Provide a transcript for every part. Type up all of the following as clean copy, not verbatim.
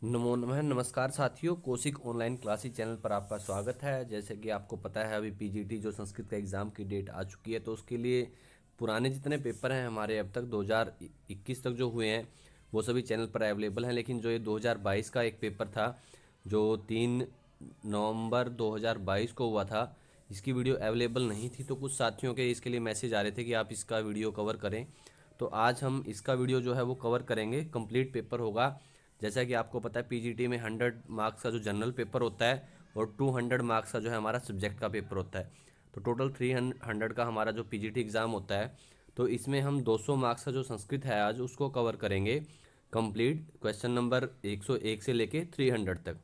नमो नमः। नमस्कार साथियों, कौशिक ऑनलाइन क्लासेस चैनल पर आपका स्वागत है। जैसे कि आपको पता है, अभी पीजीटी जो संस्कृत का एग्ज़ाम की डेट आ चुकी है, तो उसके लिए पुराने जितने पेपर हैं हमारे अब तक 2021 तक जो हुए हैं वो सभी चैनल पर अवेलेबल हैं। लेकिन जो ये 2022 का एक पेपर था जो 3 नवंबर 2022 को हुआ था, इसकी वीडियो अवेलेबल नहीं थी। तो कुछ साथियों के इसके लिए मैसेज आ रहे थे कि आप इसका वीडियो कवर करें। तो आज हम इसका वीडियो जो है वो कवर करेंगे। कंप्लीट पेपर होगा। जैसा कि आपको पता है, पीजीटी में 100 मार्क्स का जो जनरल पेपर होता है और 200 मार्क्स का जो है हमारा सब्जेक्ट का पेपर होता है। तो टोटल 300 का हमारा जो पीजीटी एग्ज़ाम होता है। तो इसमें हम 200 मार्क्स का जो संस्कृत है आज उसको कवर करेंगे कंप्लीट। क्वेश्चन नंबर 101 से लेके 300 तक।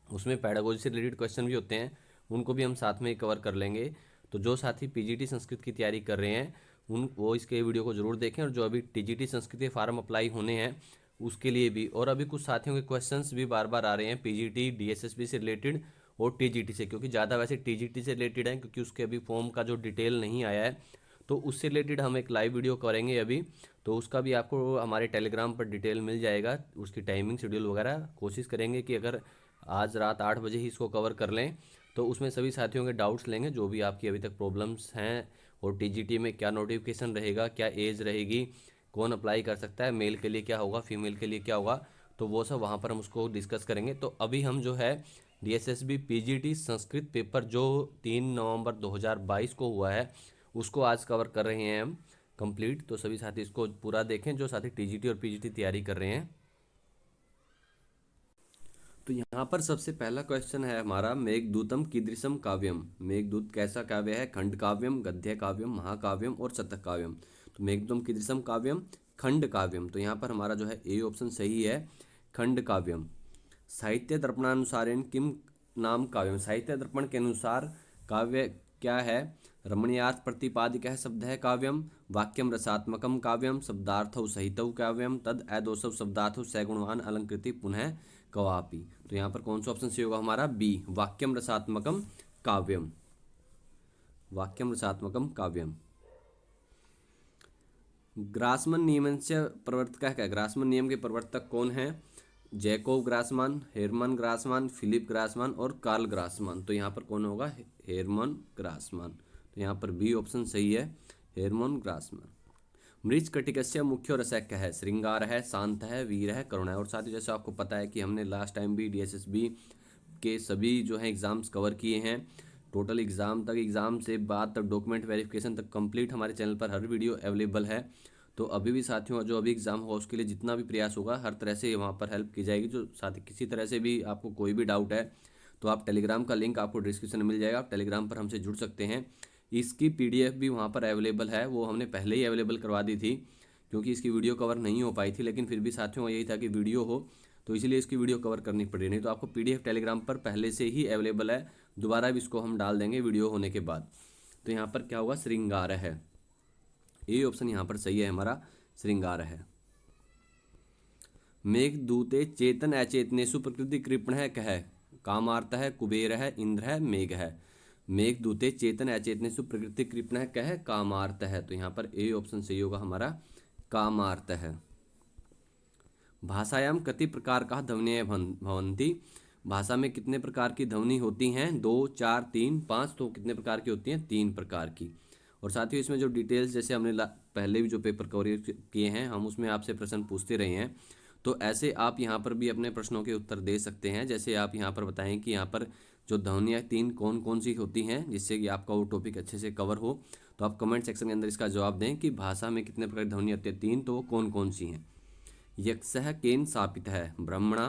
उसमें पैडागोजी से रिलेटेड क्वेश्चन भी होते हैं, उनको भी हम साथ में ही कवर कर लेंगे। तो जो साथी पीजीटी संस्कृत की तैयारी कर रहे हैं उन वो इसके वीडियो को ज़रूर देखें। और जो अभी टीजीटी संस्कृत के फार्म अप्लाई होने हैं उसके लिए भी। और अभी कुछ साथियों के क्वेश्चंस भी बार बार आ रहे हैं पीजीटी डीएसएसबी से रिलेटेड और टीजीटी से, क्योंकि ज़्यादा वैसे टीजीटी से रिलेटेड है क्योंकि उसके अभी फॉर्म का जो डिटेल नहीं आया है। तो उससे रिलेटेड हम एक लाइव वीडियो करेंगे अभी। तो उसका भी आपको हमारे टेलीग्राम पर डिटेल मिल जाएगा, उसकी टाइमिंग शेड्यूल वगैरह। कोशिश करेंगे कि अगर आज रात 8 बजे ही इसको कवर कर लें तो उसमें सभी साथियों के डाउट्स लेंगे जो भी आपकी अभी तक प्रॉब्लम्स हैं। और टीजीटी में क्या नोटिफिकेशन रहेगा, क्या एज रहेगी, कौन अप्लाई कर सकता है, मेल के लिए क्या होगा, फीमेल के लिए क्या होगा, तो वो सब वहाँ पर हम उसको डिस्कस करेंगे। तो अभी हम जो है डीएसएसबी पीजीटी संस्कृत पेपर जो 3 नवंबर 2022 को हुआ है उसको आज कवर कर रहे हैं हम कंप्लीट। तो सभी साथी इसको पूरा देखें जो साथी टीजीटी और पीजीटी तैयारी कर रहे हैं। तो यहाँ पर सबसे पहला क्वेश्चन है हमारा, मेघदूतम कीदृशम काव्यम। मेघदूत कैसा काव्य है? खंड काव्यम, गद्य काव्यम, महाकाव्यम और शतक काव्यम। तो मेघदूतम कीदृशम काव्यम, खंड काव्यम। तो यहाँ पर हमारा जो है ए ऑप्शन सही है, खंड काव्यम। साहित्य दर्पणानुसारेण किम नाम काव्यम। साहित्य दर्पण के अनुसार काव्य क्या है? रमणीयार्थ प्रतिपादिकः शब्द है काव्यम। वाक्यम रसात्मकम काव्यम। शब्दार्थौ सहितौ काव्यम। तद ऐदोषौ शब्दार्थौ सगुणवान अलंकृति पुनः कवापि। तो यहाँ पर कौन सा ऑप्शन सही होगा हमारा? बी, वाक्यम रसात्मकम काव्यम। वाक्यम रसात्मकम काव्यम। ग्रासमन नियम से प्रवर्तक क्या है? ग्रासमन नियम के प्रवर्तक कौन है? जैकोब ग्रासमान, हेरमन ग्रासमान, फिलिप ग्रासमान और कार्ल ग्रासमान। तो यहाँ पर कौन होगा? हेरमन ग्रासमान। तो यहाँ पर बी ऑप्शन सही है, हेरमन ग्रासमान। मृच्छकटिकस्य मुख्य रसः क्या है? श्रृंगार है, शांत है, वीर है, करुणा है। और साथ ही जैसे आपको पता है कि हमने लास्ट टाइम भी डीएसएसबी के सभी जो है एग्ज़ाम्स कवर किए हैं। टोटल एग्ज़ाम तक, एग्ज़ाम से बाद तक, डॉक्यूमेंट वेरिफिकेशन तक कंप्लीट हमारे चैनल पर हर वीडियो अवेलेबल है। तो अभी भी साथियों जो अभी एग्ज़ाम होगा उसके लिए जितना भी प्रयास होगा हर तरह से वहाँ पर हेल्प की जाएगी। जो साथ किसी तरह से भी आपको कोई भी डाउट है तो आप टेलीग्राम का लिंक आपको डिस्क्रिप्शन में मिल जाएगा, आप टेलीग्राम पर हमसे जुड़ सकते हैं। इसकी पीडीएफ भी वहाँ पर अवेलेबल है, वो हमने पहले ही अवेलेबल करवा दी थी क्योंकि इसकी वीडियो कवर नहीं हो पाई थी। लेकिन फिर भी साथियों का यही था कि वीडियो हो, तो इसलिए इसकी वीडियो कवर करनी पड़ी। नहीं तो आपको पीडीएफ टेलीग्राम पर पहले से ही अवेलेबल है, दोबारा भी इसको हम डाल देंगे वीडियो होने के बाद। तो यहाँ पर क्या होगा? श्रृंगार है। ये ऑप्शन यहाँ पर सही है हमारा, श्रृंगार है। मेघदूते चेतन अचेतनेषु प्रकृति कृपण है कह। कामार्त है, कुबेर है, इंद्र है, मेघ है। मेघदूते चेतन अचेतनेषु प्रकृति कृपण है कह, कामार्त है। तो यहाँ पर ए ऑप्शन सही होगा हमारा, कामार्त है। भाषायाम कति प्रकार का ध्वनियाँ भवन्ति। भाषा में कितने प्रकार की ध्वनि होती हैं? 2, 4, 3, 5। तो कितने प्रकार की होती हैं? 3 प्रकार की। और साथ ही इसमें जो डिटेल्स जैसे हमने पहले भी जो पेपर कवर किए हैं हम उसमें आपसे प्रश्न पूछते रहे हैं। तो ऐसे आप यहाँ पर भी अपने प्रश्नों के उत्तर दे सकते हैं। जैसे आप यहाँ पर बताएं कि यहाँ पर जो ध्वनियाँ 3 कौन कौन सी होती हैं, जिससे कि आपका वो टॉपिक अच्छे से कवर हो। तो आप कमेंट सेक्शन के अंदर इसका जवाब दें कि भाषा में कितने प्रकार की ध्वनि होती है 3, तो वो कौन कौन सी हैं। यक्षः केन शापित है? ब्रह्मणा,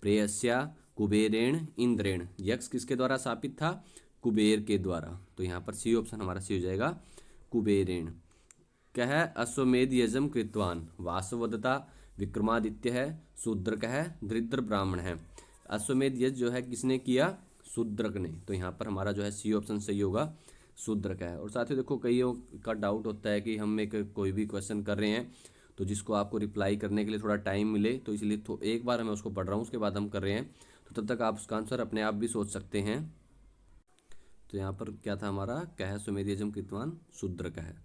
प्रेयस्या, कुबेरेण, इंद्रेण। यक्ष किसके द्वारा शापित था? कुबेर के द्वारा। तो यहाँ पर सी ऑप्शन हमारा सी हो जाएगा, कुबेरेण। कह अश्वमेध यजम कृतवान। वासवदत्ता, विक्रमादित्य है, शूद्रक है, दरिद्र ब्राह्मण है। अश्वमेध यज्ञ जो है किसने किया? शूद्रक ने। तो यहाँ पर हमारा जो है सी ऑप्शन सही होगा, शूद्रक है। और साथ ही देखो कईयों का डाउट होता है कि हम एक कोई भी क्वेश्चन कर रहे हैं तो जिसको आपको रिप्लाई करने के लिए थोड़ा टाइम मिले, तो इसलिए तो एक बार मैं उसको पढ़ रहा हूँ उसके बाद हम कर रहे हैं। तो तब तक आप उसका आंसर अपने आप भी सोच सकते हैं। तो यहाँ पर क्या था हमारा? कह सुमेधियजम कृतवान, शूद्रक है।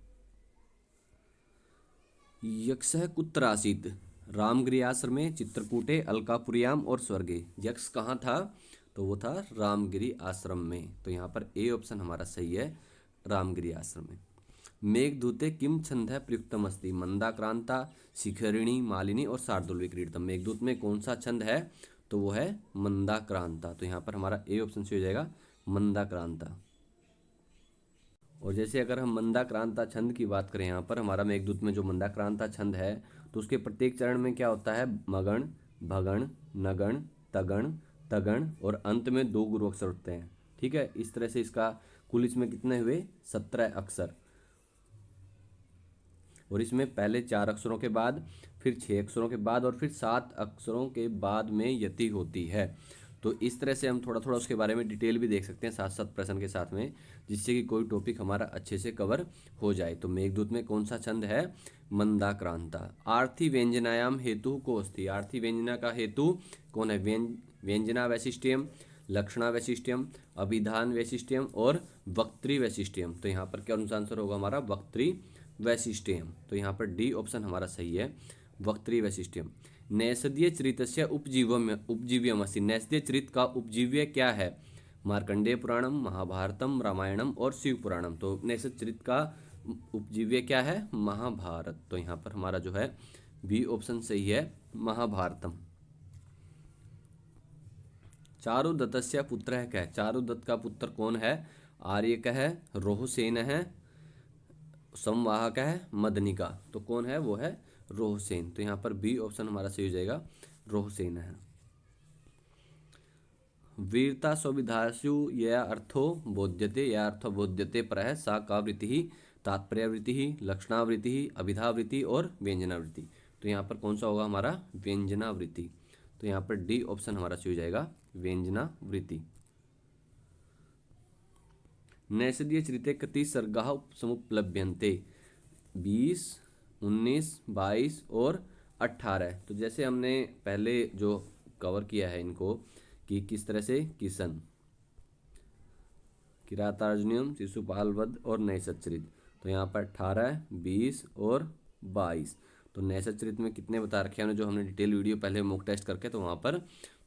यक्षः कुत्र आसीत्? रामगिरी आश्रम में, चित्रकूटे, अलकापुरियाम और स्वर्गे। यक्ष कहाँ था? तो वो था रामगिरी आश्रम में। तो यहाँ पर ए ऑप्शन हमारा सही है, रामगिरी आश्रम में। मेघदूते किम छंद है प्रयुक्तम अस्ति? मंदाक्रांता, शिखरिणी, मालिनी और शार्दुल क्रीडतम। मेघदूत में कौन सा छंद है? तो वो है मंदाक्रांता। तो यहाँ पर हमारा ए ऑप्शन से हो जाएगा मंदाक्रांता। और जैसे अगर हम मंदाक्रांता छंद की बात करें, यहाँ पर हमारा मेघदूत में जो मंदाक्रांता छंद है, तो उसके प्रत्येक चरण में क्या होता है? मगण, भगण, नगण, तगण, तगण और अंत में 2 गुरु अक्षर होते हैं। ठीक है, इस तरह से इसका कुल इसमें कितने हुए? 17 अक्षर। और इसमें पहले 4 अक्षरों के बाद, फिर 6 अक्षरों के बाद और फिर 7 अक्षरों के बाद में यति होती है। तो इस तरह से हम थोड़ा थोड़ा उसके बारे में डिटेल भी देख सकते हैं साथ साथ प्रश्न के साथ में, जिससे कि कोई टॉपिक हमारा अच्छे से कवर हो जाए। तो मेघदूत में कौन सा छंद है? मंदाक्रांता। आर्थी व्यंजनायाम हेतु को अस्ति? आर्थी व्यंजना का हेतु कौन है? व्यंजना वैशिष्ट्यम, लक्षणा वैशिष्ट्यम, अभिधान वैशिष्ट्यम और वक्तृ वैशिष्ट्यम। तो यहाँ पर क्या आंसर होगा हमारा? वक्तृ वैशिष्ट्यम। तो यहाँ पर डी ऑप्शन हमारा सही है, वक्तृ वैशिष्ट्यम। नैषधीय चरितस्य उपजीव्यमस्ति। नैषधीय चरित का उपजीव्य क्या है? मार्कंडेय पुराणम, महाभारतम, रामायणम और शिव पुराणम। तो नैषध चरित का उपजीव्य क्या है? महाभारत। तो यहाँ पर हमारा जो है बी ऑप्शन सही है, महाभारतम। चारुदत्तस्य पुत्र है क्या है? चारुदत्त का पुत्र कौन है? आर्यक है, रोहसेन है, संवाहक है, मदनिका। तो कौन है? वो है रोहसेन। तो यहाँ पर बी ऑप्शन हमारा सही हो जाएगा, रोहसेन है। वीरता स्वविधासु या अर्थो बोध्यते, या अर्थो बोध्यते पर है सा का वृत्ति ही? तात्पर्यवृत्ति ही, लक्षणावृत्ति ही, अभिधावृत्ति और व्यंजनावृत्ति। तो यहाँ पर कौन सा होगा हमारा? व्यंजनावृत्ति। तो यहाँ पर डी ऑप्शन हमारा सही हो जाएगा, व्यंजनावृत्ति। नैषधीय चरिते कति सर्गाः समुपलभ्यन्ते? 20, 19, 22 और 18। तो जैसे हमने पहले जो कवर किया है इनको कि किस तरह से किशन, किरातार्जुनीयम, शिशुपाल वध और नैषध चरित। तो यहाँ पर 18, 20 और 22। तो नैषध चरित में कितने बता रखे हैं जो हमने डिटेल वीडियो पहले मॉक टेस्ट करके, तो वहाँ पर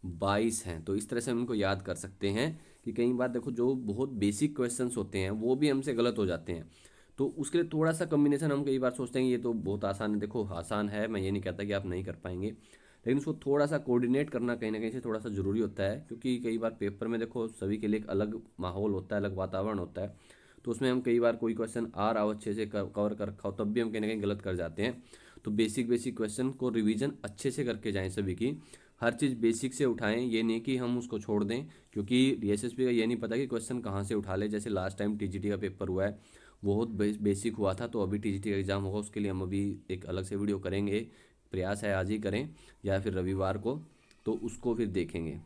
22 हैं। तो इस तरह से हम इनको याद कर सकते हैं कि कई बार देखो जो बहुत बेसिक क्वेश्चंस होते हैं वो भी हमसे गलत हो जाते हैं। तो उसके लिए थोड़ा सा कम्बिनेशन हम कई बार सोचते हैं ये तो बहुत आसान है। देखो आसान है, मैं ये नहीं कहता कि आप नहीं कर पाएंगे, लेकिन उसको थोड़ा सा कोऑर्डिनेट करना कहीं ना कहीं से थोड़ा सा ज़रूरी होता है, क्योंकि कई बार पेपर में देखो सभी के लिए एक अलग माहौल होता है, अलग वातावरण होता है। तो उसमें हम कई बार कोई क्वेश्चन आ रहा हो अच्छे से कवर कर रखा हो तब भी हम कहीं ना कहीं गलत कर जाते हैं। तो बेसिक क्वेश्चन को रिवीजन अच्छे से करके जाएं, सभी की हर चीज़ बेसिक से उठाएं, ये नहीं कि हम उसको छोड़ दें, क्योंकि डीएसएसपी का ये नहीं पता कि क्वेश्चन कहाँ से उठा ले। जैसे लास्ट टाइम टीजीटी का पेपर हुआ है, बहुत बेसिक हुआ था, तो अभी टीजीटी का एग्ज़ाम होगा, उसके लिए हम अभी एक अलग से वीडियो करेंगे। प्रयास है आज ही करें या फिर रविवार को, तो उसको फिर देखेंगे।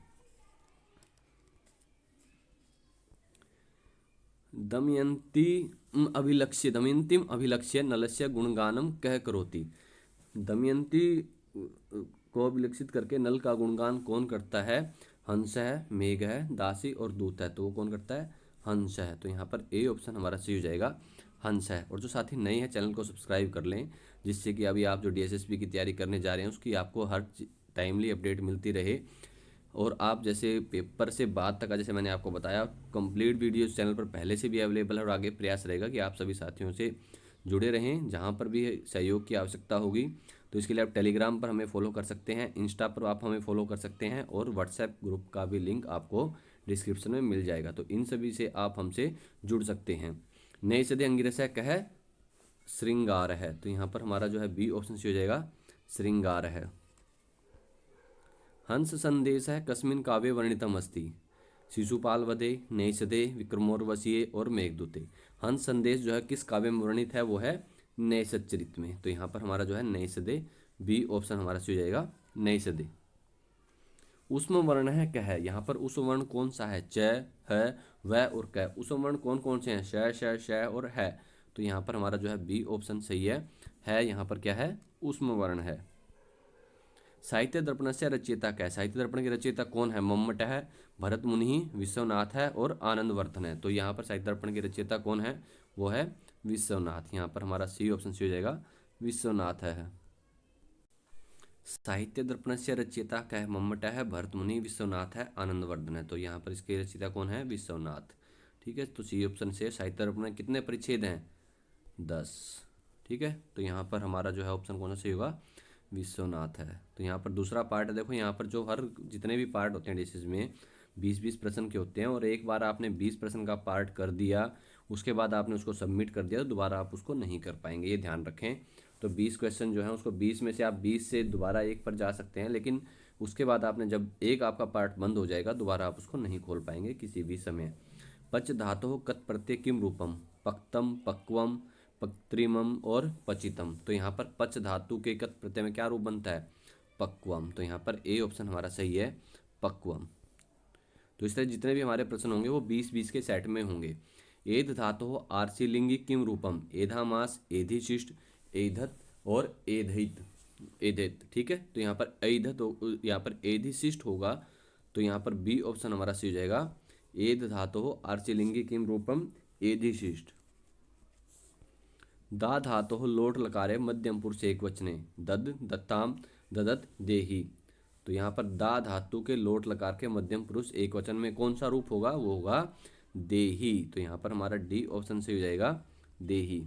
दमयंतीम अभिलक्ष्य नलस्य गुणगानम कह करोति। दमयंती को अभिलक्षित करके नल का गुणगान कौन करता है? हंस है, मेघ है, दासी और दूत है। तो वो कौन करता है? हंस है। तो यहाँ पर ए ऑप्शन हमारा सही हो जाएगा, हंस है। और जो साथी नए हैं चैनल को सब्सक्राइब कर लें, जिससे कि अभी आप जो डीएसएसपी की तैयारी करने जा रहे हैं उसकी आपको हर टाइमली अपडेट मिलती रहे। और आप जैसे पेपर से बाद तक का, जैसे मैंने आपको बताया, कंप्लीट वीडियो चैनल पर पहले से भी अवेलेबल है, और आगे प्रयास रहेगा कि आप सभी साथियों से जुड़े रहें। जहाँ पर भी सहयोग की आवश्यकता होगी तो इसके लिए आप टेलीग्राम पर हमें फॉलो कर सकते हैं, इंस्टा पर आप हमें फॉलो कर सकते हैं, और व्हाट्सएप ग्रुप का भी लिंक आपको डिस्क्रिप्शन में मिल जाएगा। तो इन सभी से आप हमसे जुड़ सकते हैं। नैषधीय अंगिरस कह श्रृंगार है। तो यहाँ पर हमारा जो है बी ऑप्शन से हो जाएगा, श्रृंगार है। हंस संदेश है कस्मिन काव्ये वर्णितम अस्ति? शिशुपाल वधे, नैषधे, विक्रमोर्वशीय और मेघदूते। हंस संदेश जो है किस काव्य में वर्णित है? वो है नैषध चरित में। तो यहाँ पर हमारा जो है नैषधे, बी ऑप्शन हमारा सही हो जाएगा, नैषधे। उष्म वर्ण है क्या है? यहाँ पर उष्म वर्ण कौन सा है? च, है, व और क। उष्म वर्ण कौन कौन से हैं? श, श और है। तो यहाँ पर हमारा जो है बी ऑप्शन सही है। यहाँ पर क्या है? उष्म वर्ण है। साहित्य दर्पण से रचयिता क्या है? साहित्य दर्पण के रचयिता कौन है? मम्मट है, भरत मुनि, विश्वनाथ है और आनंदवर्धन है। तो यहाँ पर साहित्य दर्पण के रचयिता कौन है? वो है विश्वनाथ। यहाँ पर हमारा सी ऑप्शन सी हो जाएगा, विश्वनाथ है। साहित्य दर्पणस्य रचयिता क्या है? मम्मट है, भरतमुनि, विश्वनाथ है, आनंदवर्धन है। तो यहाँ पर इसके रचयिता कौन है? विश्वनाथ। ठीक है, तो सी ऑप्शन से साहित्य दर्पण में कितने परिच्छेद हैं? 10। ठीक है, तो यहाँ पर हमारा जो है ऑप्शन कौन सा सही होगा? विश्वनाथ है। तो यहाँ पर दूसरा पार्ट है, देखो यहाँ पर जो हर जितने भी पार्ट होते हैं डिशेज में 20-20 प्रश्न के होते हैं, और एक बार आपने 20 प्रश्न का पार्ट कर दिया, उसके बाद आपने उसको सबमिट कर दिया, तो दोबारा आप उसको नहीं कर पाएंगे, ये ध्यान रखें। तो 20 क्वेश्चन जो है उसको 20 में से आप 20 से दोबारा एक पर जा सकते हैं, लेकिन उसके बाद आपने जब एक आपका पार्ट बंद हो जाएगा, दोबारा आप उसको नहीं खोल पाएंगे किसी भी समय। पच धातु कत प्रत्यय किम रूपम? पक्तम, पक्वम, पक्त्रिमम और पचितम। तो यहाँ पर पच धातु के कत प्रत्यय में क्या रूप बनता है? पक्वम। तो यहाँ पर ए ऑप्शन हमारा सही है, पक्वम। तो इस तरह जितने भी हमारे प्रश्न होंगे वो 20-20 के सेट में होंगे। एध धातु आर्षिलिंगी किम रूपम? एधामास, एधिशिष्ट, एधत और एधित, एधित। ठीक है, तो यहाँ पर एधत, यहाँ पर एधिशिष्ट होगा, तो यहाँ पर बी ऑप्शन हमारा सही हो जाएगा। एध धातु आर्षिलिंगी किम रूपम? एधिशिष्ट। दा धातु लोट लकारे मध्यम पुरुष एक वचने? दद, दत्ताम, ददत, देही। तो यहाँ पर दा धातु के लोट लकार के मध्यम पुरुष एक वचन में कौन सा रूप होगा? वो होगा देही। तो यहाँ पर हमारा डी ऑप्शन सही हो जाएगा, देही।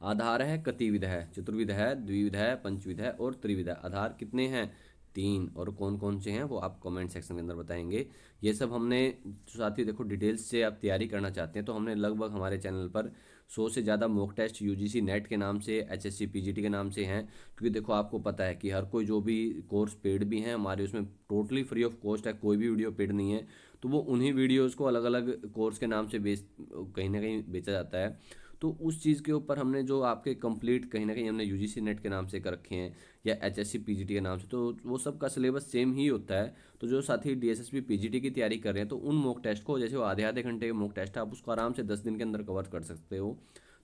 आधार है, कतिविध है, चतुर्विध है, द्विविध है, पंचविध है और त्रिविध है। आधार कितने हैं? 3। और कौन कौन से हैं वो आप कमेंट सेक्शन के अंदर बताएंगे। ये सब हमने, साथ ही देखो डिटेल्स से आप तैयारी करना चाहते हैं तो हमने लगभग हमारे चैनल पर 100 से ज़्यादा मॉक टेस्ट यूजीसी नेट के नाम से, एचएससी पीजीटी के नाम से हैं। क्योंकि देखो आपको पता है कि हर कोई जो भी कोर्स पेड भी हैं हमारे, उसमें टोटली फ्री ऑफ कॉस्ट है, कोई भी वीडियो पेड नहीं है। तो वो उन्हीं वीडियोज़ को अलग अलग कोर्स के नाम से कहीं ना कहीं बेचा जाता है। तो उस चीज़ के ऊपर हमने जो आपके कंप्लीट कहीं ना कहीं हमने यूजीसी नेट के नाम से कर रखे हैं या एचएससी पीजीटी के नाम से, तो वो सब का सिलेबस सेम ही होता है। तो जो साथी डीएसएसपी पीजीटी की तैयारी कर रहे हैं तो उन मॉक टेस्ट को, जैसे वो आधे आधे घंटे के मॉक टेस्ट है, आप उसको आराम से 10 दिन के अंदर कवर कर सकते हो।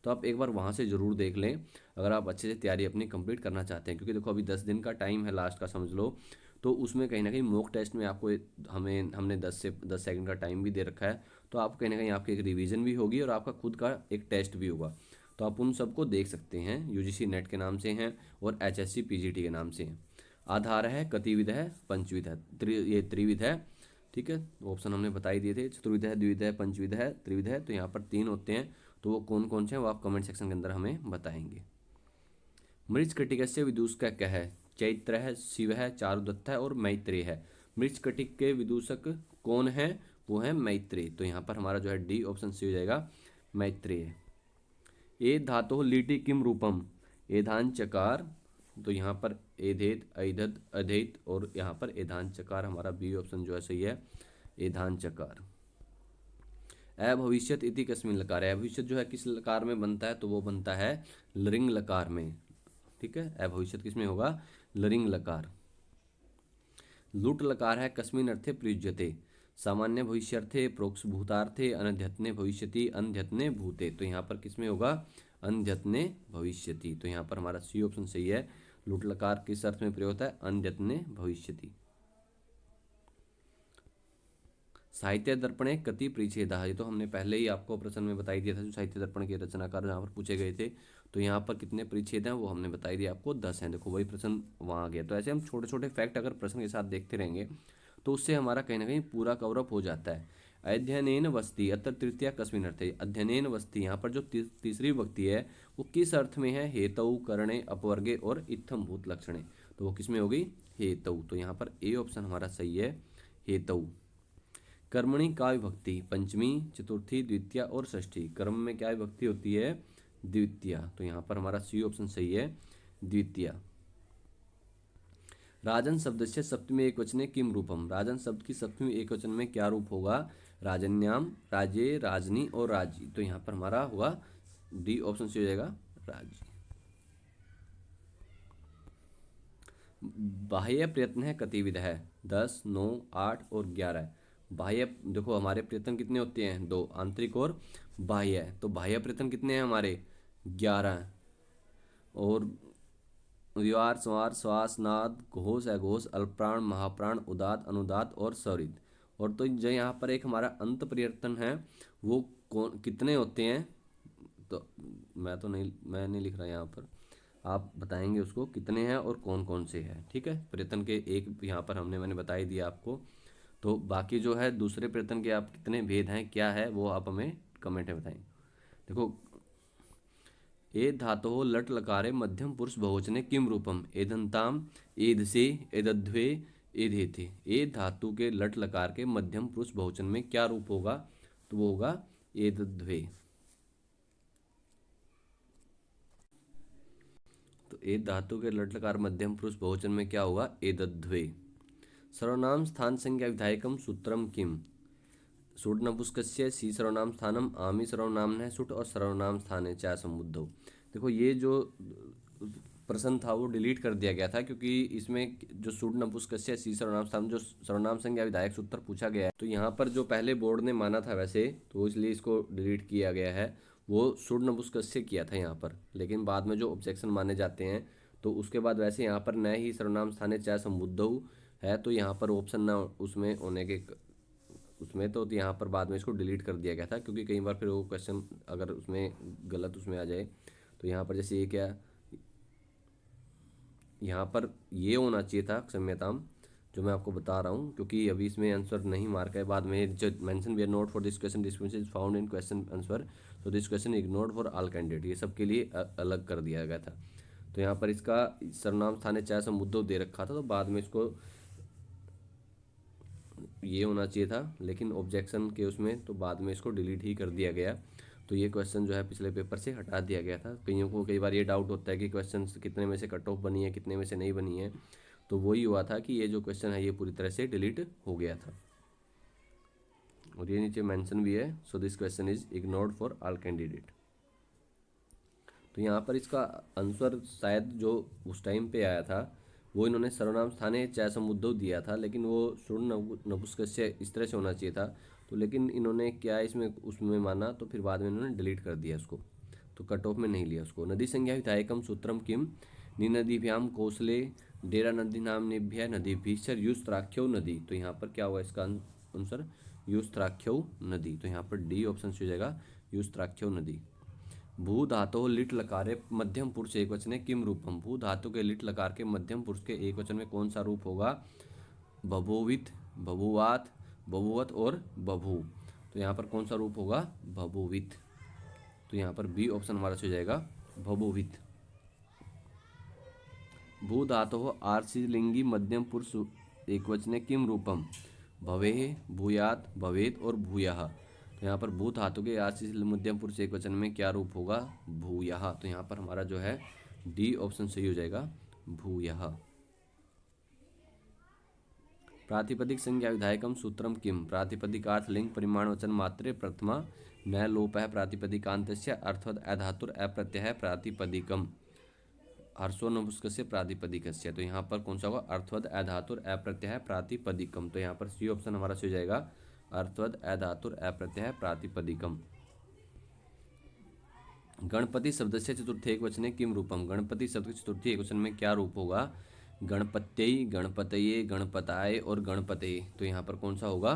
तो आप एक बार वहाँ से ज़रूर देख लें अगर आप अच्छे से तैयारी अपनी कंप्लीट करना चाहते हैं। क्योंकि देखो अभी 10 दिन का टाइम है लास्ट का, समझ लो। तो उसमें कहीं ना कहीं मॉक टेस्ट में आपको हमने 10 सेकंड का टाइम भी दे रखा है। तो आप कहीं ना कहीं आपकी एक रिवीजन भी होगी और आपका खुद का एक टेस्ट भी होगा। तो आप उन सबको देख सकते हैं, यूजीसी नेट के नाम से हैं और एचएससी पीजीटी के नाम से हैं। आधार है, कतिविध है, पंचविध है, ये त्रिविध है। ठीक है, ऑप्शन हमने बता ही दिए थे, चतुर्विध है, द्विविध है, पंचविध है, त्रिविध है। तो यहाँ पर 3 होते हैं, तो वो कौन कौन से हैं वो आप कमेंट सेक्शन के अंदर हमें बताएंगे। मृच्छकटिकस्य विदूषक क्या है? चैत्र है, शिव है, चारुदत्त है और मैत्रेय है। मृच्छकटिक के विदूषक कौन है? वो है मैत्रेय। तो यहाँ पर हमारा जो है डी ऑप्शन सी हो जाएगा, मैत्रेय। ए धातु लीटी किम रूपम? एधान चकार। तो यहाँ पर एधेत, ऐधत, अधेत और यहाँ पर एधान चकार, हमारा बी ऑप्शन जो है सही है, एधान चकार। अभविष्यत इति कस्मिन लकार है? अभविष्यत जो है किस लकार में बनता है? तो वो बनता है लरिंग लकार में। ठीक है, अभविष्यत किस में होगा? लरिंग लकार। लुट लकार है, कस्मिन अर्थे प्रयुज्यते? सामान्य भविष्यार्थे, प्रोक्ष भूतार्थे, अनध्यत्ने भविष्यति, अन्ध्यत्ने भूते। तो यहाँ पर किस में होगा? अन्ध्यत्ने भविष्यति। तो यहाँ पर हमारा सी ऑप्शन सही है। लुट लकार किस अर्थ में प्रयोग होता है? अन्ध्यत्ने भविष्यति। साहित्य दर्पणे कति परिच्छेदा? ये तो हमने पहले ही आपको प्रश्न में बताई दिया था, जो साहित्य दर्पण के रचनाकार जहाँ पर पूछे गए थे। तो यहाँ पर कितने परिच्छेद हैं वो हमने बताई दिया आपको, 10 हैं। देखो वही प्रश्न वहाँ आ गया। तो ऐसे हम छोटे छोटे फैक्ट अगर प्रश्न के साथ देखते रहेंगे तो उससे हमारा कहीं ना कहीं पूरा कवरअप हो जाता है। अध्ययनेन वस्ति अत्र तृतीया कस्मिन अर्थे? अध्ययनेन वस्ति, यहाँ पर जो तीसरी विभक्ति है वो किस अर्थ में है? हेतु, करणे, अपवर्गे और इत्थम भूत लक्षणे। तो वो किस में होगी? हेतु। तो यहाँ पर ए ऑप्शन हमारा सही है, हेतु। कर्मणि क्या विभक्ति? पंचमी, चतुर्थी, द्वितीया और षष्ठी। कर्म में क्या विभक्ति होती है? द्वितीया। तो यहाँ पर हमारा सी ऑप्शन सही है, द्वितीया। राजन शब्द से सप्तमी एक वचने किम रूपम? राजन शब्द की सप्तमी एक वचन में क्या रूप होगा? राजन्याम, राजे, राजनी और राजी। तो यहाँ पर हमारा हुआ डी ऑप्शन से हो जाएगा, राजी। बाह्य प्रयत्न है, कतिविध है? 10, 9, 8 और 11। बाह्य, देखो हमारे प्रयत्न कितने होते हैं? 2, आंतरिक और बाह्य। तो बाह्य प्रयत्न कितने हैं हमारे? 11। और द्वार, स्वार, श्वास, नाद, घोष, अघोष, अल्पप्राण, महाप्राण, उदात, अनुदात और स्वरित। और तो जो यहाँ पर एक हमारा अंत प्रयत्न है वो कौन कितने होते हैं? तो मैं नहीं लिख रहा यहाँ पर। आप बताएंगे उसको कितने हैं और कौन कौन से हैं। ठीक है, प्रयत्न के एक यहाँ पर मैंने बता ही दिया आपको। तो बाकी जो है दूसरे प्रयत्न के आप कितने भेद हैं क्या है वो आप हमें कमेंट में बताएं। देखो, ए धातो लट लकारे मध्यम पुरुष बहुवचने किम रूपम एदंताम एधसे एदध्वे एधेथे। ए धातु के लट लकार के मध्यम पुरुष बहुवचन में क्या रूप होगा, तो वो होगा एदध्वे। तो ए धातु के लट लकार मध्यम पुरुष बहुवचन में क्या होगा, एदध्वे। सर्वनाम स्थान संज्ञा विधायकम सूत्रम किम। सुट नपुंसकस्य सी सर्वनाम स्थानम आमी सर्वनाम है सुट और सर्वनाम स्थान है चा समुद्धौ। देखो ये जो प्रश्न था वो डिलीट कर दिया गया था क्योंकि इसमें जो सुट नपुंसकस्य सी सर्वनाम स्थान जो सर्वनाम संज्ञा विधायक सूत्र पूछा गया है, तो यहाँ पर जो पहले बोर्ड ने माना था वैसे तो इसलिए इसको डिलीट किया गया है। वो सुट नपुंसकस्य किया था यहाँ पर, लेकिन बाद में जो ऑब्जेक्शन माने जाते हैं तो उसके बाद वैसे यहाँ पर न ही सर्वनाम स्थान चा समुद्धौ है, तो यहाँ पर ऑप्शन ना उसमें होने के उसमें तो यहाँ पर बाद में इसको डिलीट कर दिया गया था क्योंकि कई बार फिर वो क्वेश्चन अगर उसमें गलत उसमें आ जाए। तो यहाँ पर जैसे ये क्या, यहाँ पर ये होना चाहिए था क्षम्यताम, जो मैं आपको बता रहा हूँ क्योंकि अभी इसमें आंसर नहीं मार्क है। बाद में जो mention we are not for this question this is found in question answer, तो this question ignored for all candidate, ये सब के लिए अलग कर दिया गया था। तो यहाँ पर इसका सर्वनाम स्थान चाहे समुद्धो दे रखा था, तो बाद में इसको ये होना चाहिए था, लेकिन ऑब्जेक्शन के उसमें तो बाद में इसको डिलीट ही कर दिया गया। तो ये क्वेश्चन जो है पिछले पेपर से हटा दिया गया था। कईयों को कई बार ये डाउट होता है कि क्वेश्चन कितने में से कट ऑफ बनी है कितने में से नहीं बनी है, तो वही हुआ था कि ये जो क्वेश्चन है ये पूरी तरह से डिलीट हो गया था। और ये नीचे मेंशन भी है, so this question is ignored for all candidate. तो यहाँ पर इसका आंसर शायद जो उस टाइम पे आया था वो इन्होंने सर्वनाम स्थाने चाहे समुद्धव दिया था, लेकिन वो सुन नपुंसकस्य इस तरह से होना चाहिए था। तो लेकिन इन्होंने क्या इसमें उसमें माना, तो फिर बाद में इन्होंने डिलीट कर दिया उसको, तो कट ऑफ में नहीं लिया उसको। नदी संज्ञा विधायकम सूत्रम किम निनदीभ्याम कौशले डेरा नदी नाम निभ्य नदी भीषर युस्त्राख्यो नदी। तो यहाँ पर क्या हुआ इसका आंसर, युस्त्राख्यो नदी। तो यहाँ पर डी ऑप्शन से हो जाएगा युस्त्राख्यो नदी। भू धातु लिट लकारे मध्यम पुरुष एक वचने किम रूपम। भू धातु के लिट लकार के मध्यम पुरुष के एक वचन में कौन सा रूप होगा, बभूवित, बभुवात, बभुवत और बभू। तो यहाँ पर कौन सा रूप होगा, बभूवित। तो यहाँ पर बी ऑप्शन हमारा से हो जाएगा बभूवित। भू धातु आर्षि लिंगी मध्यम पुरुष एक वचने किम रूपम। भवेः, भूयात, भवेत और भूयः। तो यहाँ पर भू धातु के आर्षि मध्यम पुरुष एक वचन में क्या रूप होगा, भूयः। तो यहाँ पर हमारा जो है डी ऑप्शन सही हो जाएगा, भूयः। प्रातिपदिक संज्ञा विधायकम सूत्रम किम। प्रातिपदिक अर्थ लिंग परिमाण वचन मात्रे प्रथमा न लोप है प्रातिपदिकांतस्य अर्थवद अधातुर अप्रत्यय प्रातिपदिकम हर्षो नपुंसकस्य प्रातिपदिकस्य। तो यहाँ पर कौन सा होगा, अर्थवद अधातुर अप्रत्यय प्रातिपदिकम। तो यहाँ पर सी ऑप्शन हमारा सही हो जाएगा, अर्थवद अधातुर अप्रत्यय प्रातिपदिकम। गणपति शब्द से चतुर्थी एक वचने किम रूपम। गणपति शब्द के चतुर्थी एक वचन में क्या रूप होगा, गणपत्यय, गणपतये, गणपताय और गणपतये। तो यहाँ पर कौन सा होगा,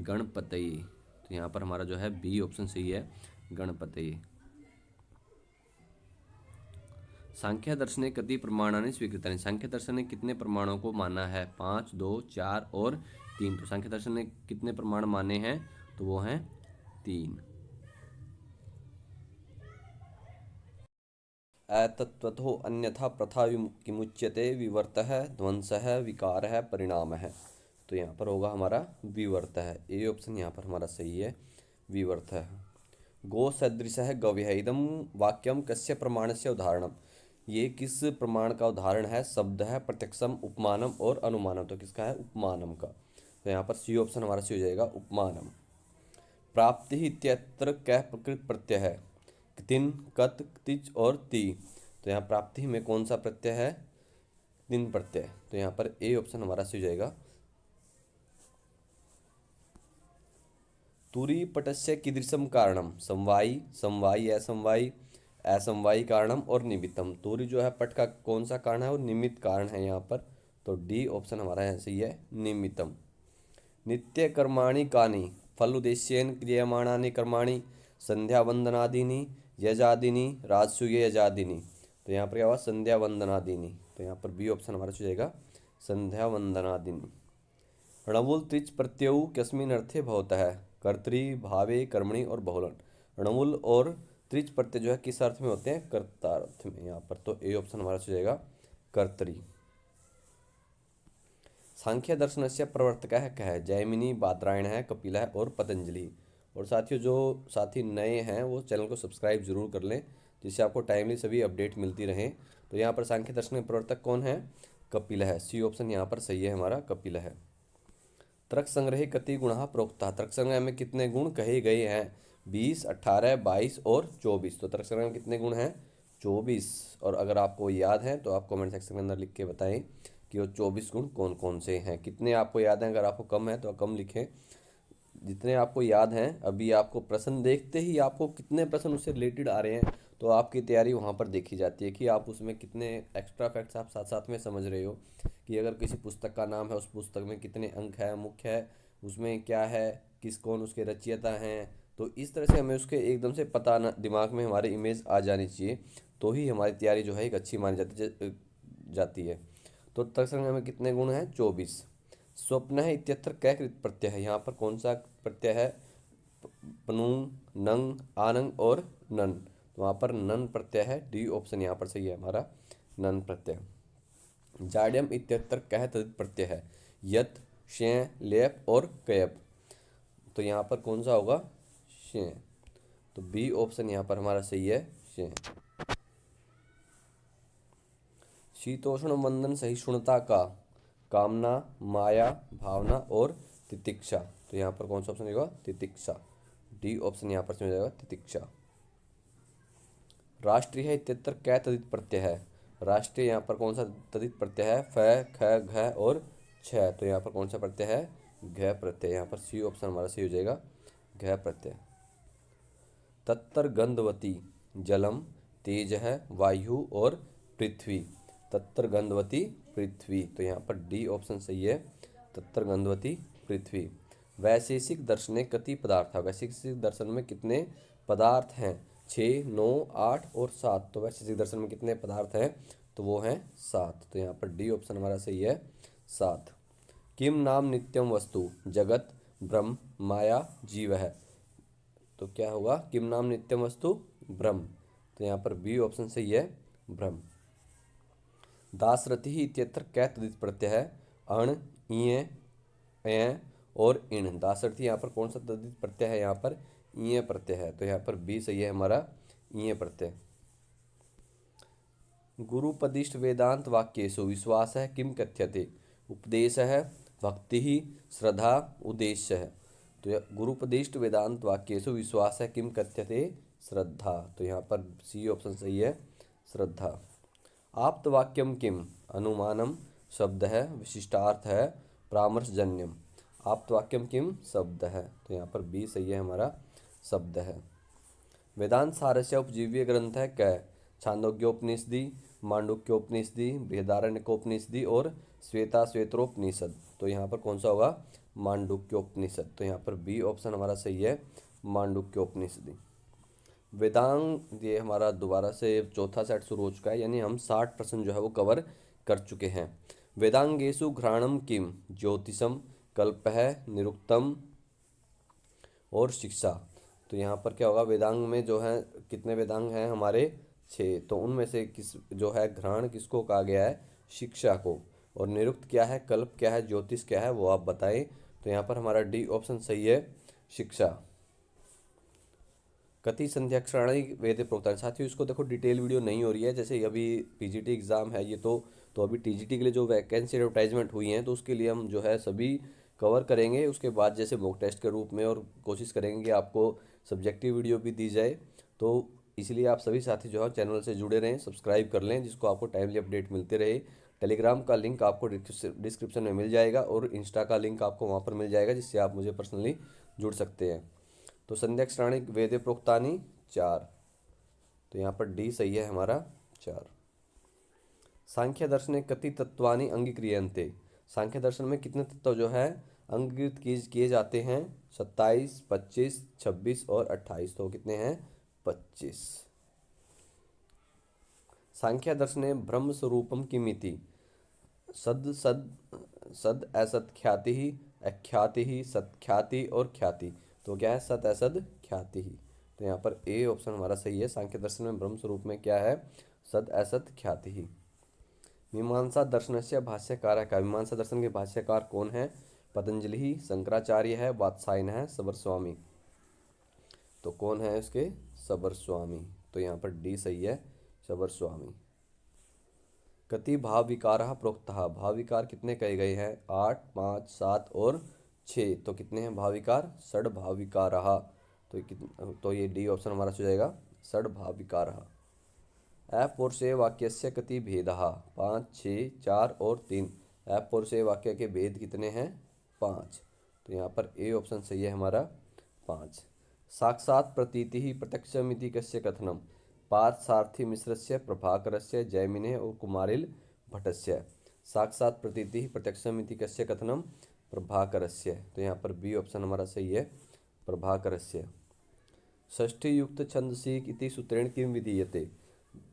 गणपतये। तो यहाँ पर हमारा जो है बी ऑप्शन सही है, गणपतये। सांख्य दर्शन ने कति प्रमाणानि स्वीकृतानि। सांख्य दर्शन ने कितने प्रमाणों को माना है, 5, 2, 4 और 3। तो सांख्य दर्शन ने कितने प्रमाण माने हैं, तो वो हैं 3। एतत्वतो अन्यथा प्रथा किमुच्यते विवर्तः ध्वंसः विकारः परिणामः। तो यहाँ पर होगा हमारा विवर्तः, ए ऑप्शन यहाँ पर हमारा सही है, विवर्तः। गो सदृशः गव्यः इदं वाक्यम कस्य प्रमाणस्य उदाहरणम। ये किस प्रमाण का उदाहरण है, शब्द है, प्रत्यक्षम, उपमानम और अनुमानम। तो किसका है, उपमानम का। तो यहाँ पर सी ऑप्शन हमारा सही हो जाएगा, उपमानम। प्राप्ति इत्यत्र कह प्रकृत प्रत्यय है, तिन, कत, तिच और ती। तो यहाँ प्राप्ति में कौन सा प्रत्यय है, तिन प्रत्यय। तो यहाँ पर ए ऑप्शन हमारा सही हो जाएगा। तुरी पटस्य कीदृशम कारणम, समवायी, समवायी, असमवायी, असमवायी कारणम और निमित्तम। तुरी जो है पट का कौन सा कारण है, वो निमित्त कारण है यहाँ पर। तो डी ऑप्शन हमारा यहाँ सही है, निमित्तम। नित्य कर्माणि कानि, फल उद्देश्येन क्रियमाणानि कर्माणि, संध्या वंदनादीनि, यजादीनि, राजसूय यजादीनि। तो यहाँ पर क्या होगा, संध्या वंदनादीनी। तो यहाँ पर बी ऑप्शन हमारा हो जाएगा संध्या वंदनादीनी। णवुल त्रिच प्रत्ययु कस्मिन् अर्थे भवतः है, कर्तरी भावे कर्मणि और बहुलन। णवुल और त्रिच प्रत्यय जो है किस अर्थ में होते हैं, कर्ता अर्थ में यहाँ पर। तो ए ऑप्शन हमारा हो जाएगा कर्तरी। सांख्य दर्शन से प्रवर्तक है क्या है, जैमिनी, बादरायण है, कपिला है और पतंजलि। और साथियों जो साथी नए हैं वो चैनल को सब्सक्राइब जरूर कर लें, जिससे आपको टाइमली सभी अपडेट मिलती रहें। तो यहाँ पर सांख्य दर्शन के प्रवर्तक कौन है, कपिला है। सी ऑप्शन यहाँ पर सही है हमारा, कपिला है। तर्क संग्रह कति गुण प्रोक्ता, तर्क संग्रह में कितने गुण कहे गए हैं, 20, 18, 22 और 24। तो तर्क संग्रह में कितने गुण हैं, 24। और अगर आपको याद है तो आप कमेंट सेक्शन के अंदर लिख के बताएं कि वो 24 गुण कौन कौन से हैं, कितने आपको याद हैं। अगर आपको कम है तो कम लिखें, जितने आपको याद हैं। अभी आपको प्रश्न देखते ही आपको कितने प्रश्न उससे रिलेटेड आ रहे हैं, तो आपकी तैयारी वहाँ पर देखी जाती है कि आप उसमें कितने एक्स्ट्रा फैक्ट्स आप साथ साथ में समझ रहे हो, कि अगर किसी पुस्तक का नाम है, उस पुस्तक में कितने अंक है, मुख्य है उसमें क्या है, किस कौन उसके रचयिता हैं। तो इस तरह से हमें उसके एकदम से पता ना, दिमाग में हमारे इमेज आ जानी चाहिए, तो ही हमारी तैयारी जो है एक अच्छी मानी जाती है। तो तर्क संग्रह में कितने गुण हैं, 24। स्वप्न है इत्यत्र कै कृत प्रत्यय है, यहाँ पर कौन सा प्रत्यय है, पनुंग, नंग, आनंग और नन। तो वहाँ पर नन प्रत्यय है, डी ऑप्शन यहाँ पर सही है हमारा, नन प्रत्यय। जाड्यम इत्यत्र कह तदित प्रत्यय है, यत, शें, लेप और कयप। तो यहाँ पर कौन सा होगा, शें। तो बी ऑप्शन यहाँ पर हमारा सही है, शें। शीतोष्ण वंदन सहिष्णुता का, कामना, माया, भावना और तितिक्षा। तो यहाँ पर कौन सा ऑप्शन होगा, तितिक्षा। डी ऑप्शन यहाँ पर हो जाएगा, तितिक्षा। राष्ट्रीय इत्यत्र कै तदित प्रत्यय है, राष्ट्रीय यहाँ पर कौन सा तदित प्रत्यय है, फ, ख, घ और छ। तो यहाँ पर कौन सा प्रत्यय है, घ प्रत्यय। यहाँ पर सी ऑप्शन हमारा सही हो जाएगा, घ प्रत्यय। तत्तर गंधवती, जलम, तेज है, वायु और पृथ्वी। तत्तर गंधवती पृथ्वी। तो यहाँ पर डी ऑप्शन सही है, तत्तर गंधवती पृथ्वी। वैशेषिक दर्शन कति पदार्थ है, वैशेषिक दर्शन में कितने पदार्थ हैं, 6, 9, 8 और 7। तो वैशेषिक दर्शन में कितने पदार्थ हैं, तो वो हैं 7। तो यहाँ पर डी ऑप्शन हमारा सही है, 7। किम नाम नित्यम वस्तु, जगत, ब्रह्म, माया, जीव है। तो क्या होगा, किम नाम नित्यम वस्तु, ब्रह्म। तो यहाँ पर बी ऑप्शन सही है, ब्रह्म। दासरथि इत्यत्र कै तदित प्रत्यय है, अण, इय, एं और इण। दासरथि यहाँ पर कौन सा तदित प्रत्यय है, यहाँ पर इय प्रत्यय है। तो यहाँ पर बी सही है हमारा, इय प्रत्यय। गुरुपदिष्ट वेदांत वाक्येषु विश्वास है किम कथ्यते, उपदेश है, भक्ति ही, श्रद्धा, उद्देश्य है। तो गुरुपदिष्ट वेदांत वाक्येषु विश्वास है किम कथ्यते, श्रद्धा। तो यहाँ पर सी ऑप्शन सही है, श्रद्धा। आप्त वाक्यम किम, अनुमानम शब्द है, विशिष्टार्थ है, परामर्शजन्यम। आप्त वाक्यम किम शब्द है। तो यहाँ पर बी सही है हमारा, शब्द है। वेदांत सारस्य उपजीव्य ग्रंथ है क्या, छांदोग्योपनिषदि, मांडुक्योपनिषदि, बृहदारण्यकोपनिषदि और श्वेता श्वेत्रोपनिषद। तो यहाँ पर कौन सा होगा, मांडुक्योपनिषद। तो यहाँ पर बी ऑप्शन हमारा सही है, मांडुक्योपनिषदि। वेदांग, ये हमारा दोबारा से चौथा सेट शुरू हो चुका है, यानी हम 60% जो है वो कवर कर चुके हैं। वेदांगेशु घ्राणम किम, ज्योतिषम, कल्प है, निरुक्तम और शिक्षा। तो यहाँ पर क्या होगा, वेदांग में जो है कितने वेदांग हैं हमारे, 6। तो उनमें से किस जो है घ्राण किसको कहा गया है, शिक्षा को। और निरुक्त क्या है, कल्प क्या है, ज्योतिष क्या है, वो आप बताएं। तो यहाँ पर हमारा डी ऑप्शन सही है, शिक्षा। कति संध्याक्षराणी वेद प्रोक्ता। साथियों इसको देखो, डिटेल वीडियो नहीं हो रही है, जैसे अभी पीजीटी एग्ज़ाम है ये, तो अभी टीजीटी के लिए जो वैकेंसी एडवर्टाइजमेंट हुई हैं, तो उसके लिए हम जो है सभी कवर करेंगे। उसके बाद जैसे मॉक टेस्ट के रूप में, और कोशिश करेंगे कि आपको सब्जेक्टिव वीडियो भी दी जाए। तो इसलिए आप सभी साथी जो है चैनल से जुड़े रहें, सब्सक्राइब कर लें, जिसको आपको टाइमली अपडेट मिलते रहे। टेलीग्राम का लिंक आपको डिस्क्रिप्शन में मिल जाएगा, और इंस्टा का लिंक आपको वहाँ पर मिल जाएगा, जिससे आप मुझे पर्सनली जुड़ सकते हैं। तो संध्याक्षराणी वेदे प्रोक्तानि 4। तो यहाँ पर डी सही है हमारा, 4। सांख्य दर्शन कति तत्वानि अंगीक्रियन्ते। सांख्य दर्शन में कितने तत्व जो है अंगीकृत किए जाते हैं, 27, 25, 26 और 28। तो कितने हैं, 25। सांख्य दर्शने ब्रह्म स्वरूपम किमिति सद सद सद असत ख्याति ही अख्याति ही सत्ख्याति और ख्याति। तो क्या है? सत असद ख्याति ही। तो यहाँ पर ए ऑप्शन हमारा सही है। सांख्य दर्शन में ब्रह्म स्वरूप में क्या है? सद असत ख्याति ही। मीमांसा दर्शनस्य भाष्यकार का, मीमांसा दर्शन के भाष्यकार कौन है? पतंजलि ही, शंकराचार्य है, वात्सायन है, सबर स्वामी। तो कौन है इसके? सबर स्वामी। तो यहाँ पर डी सही है, सबर स्वामी। कति भाव विकार प्रोक्तः, भाव विकार कितने कहे गए हैं? 8, 5, 7 और 6। तो कितने हैं भाव विकार? षड भाव विकार। तो ये डी ऑप्शन हमारा हो जाएगा, षड भाव विकार। ऐप और से वाक्यस्य कति भेदः? 5, 6, 4 और 3। ऐप और से वाक्य के भेद कितने हैं? 5। तो यहाँ पर ए ऑप्शन सही है हमारा, 5। साक्षात् प्रतीति ही प्रत्यक्षमिति कस्य कथनम? पार्थ सारथी मिश्रस्य, प्रभाकरस्य, जैमिनेः और कुमारिल भट्टस्य। साक्षात् प्रतीति ही प्रत्यक्षमिति कस्य कथनम? प्रभाकरस्य। तो यहाँ पर बी ऑप्शन हमारा सही है, प्रभाकरस्य। षष्ठी युक्त छंदसीक इति सूत्रेण किम विधीयते?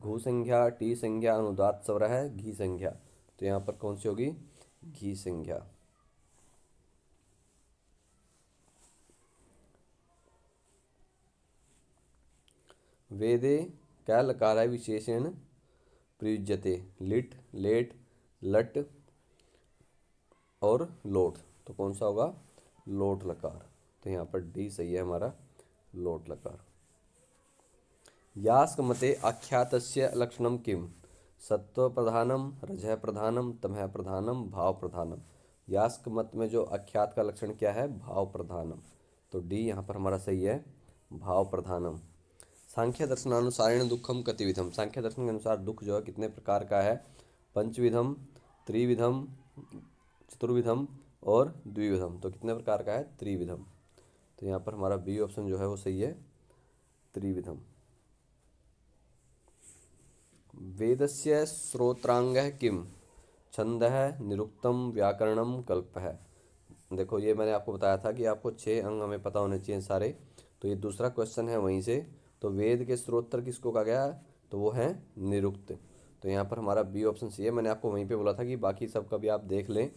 घू संज्ञा, टी संज्ञा, अनुदात स्वर है, घी संज्ञा। तो यहाँ पर कौन सी होगी? घी संज्ञा। वेदे क्या लकार विशेषण प्रयुज्यते? लिट, लेट, लट और लोट। तो कौन सा होगा? लोट लकार। तो यहाँ पर डी सही है हमारा, लोट लकार। यास्क मते आख्यातस्य लक्षणम किम? सत्व प्रधानम, रजः प्रधानम, तमः प्रधानम, भाव प्रधानम। यास्क मत में जो आख्यात का लक्षण क्या है? भाव प्रधानम। तो डी यहाँ पर हमारा सही है, भाव प्रधानम। सांख्य दर्शनानुसारेण दुखम कतिविधम? सांख्य दर्शन के अनुसार दुख जो है कितने प्रकार का है? पंचविधम, त्रिविधम, चतुर्विधम और द्विविधम। तो कितने प्रकार का है? त्रिविधम। तो यहाँ पर हमारा बी ऑप्शन जो है वो सही है, त्रिविधम। वेदस्य श्रोत्रांगः किम? छंदः, निरुक्तम, व्याकरणम, कल्पः। देखो ये मैंने आपको बताया था कि आपको 6 अंग हमें पता होने चाहिए सारे। तो ये दूसरा क्वेश्चन है वहीं से। तो वेद के स्रोत्र किसको कहा गया? तो वो है निरुक्त। तो यहाँ पर हमारा बी ऑप्शन सही है। मैंने आपको वहीं पे बोला था कि बाकी सब का भी आप देख लें,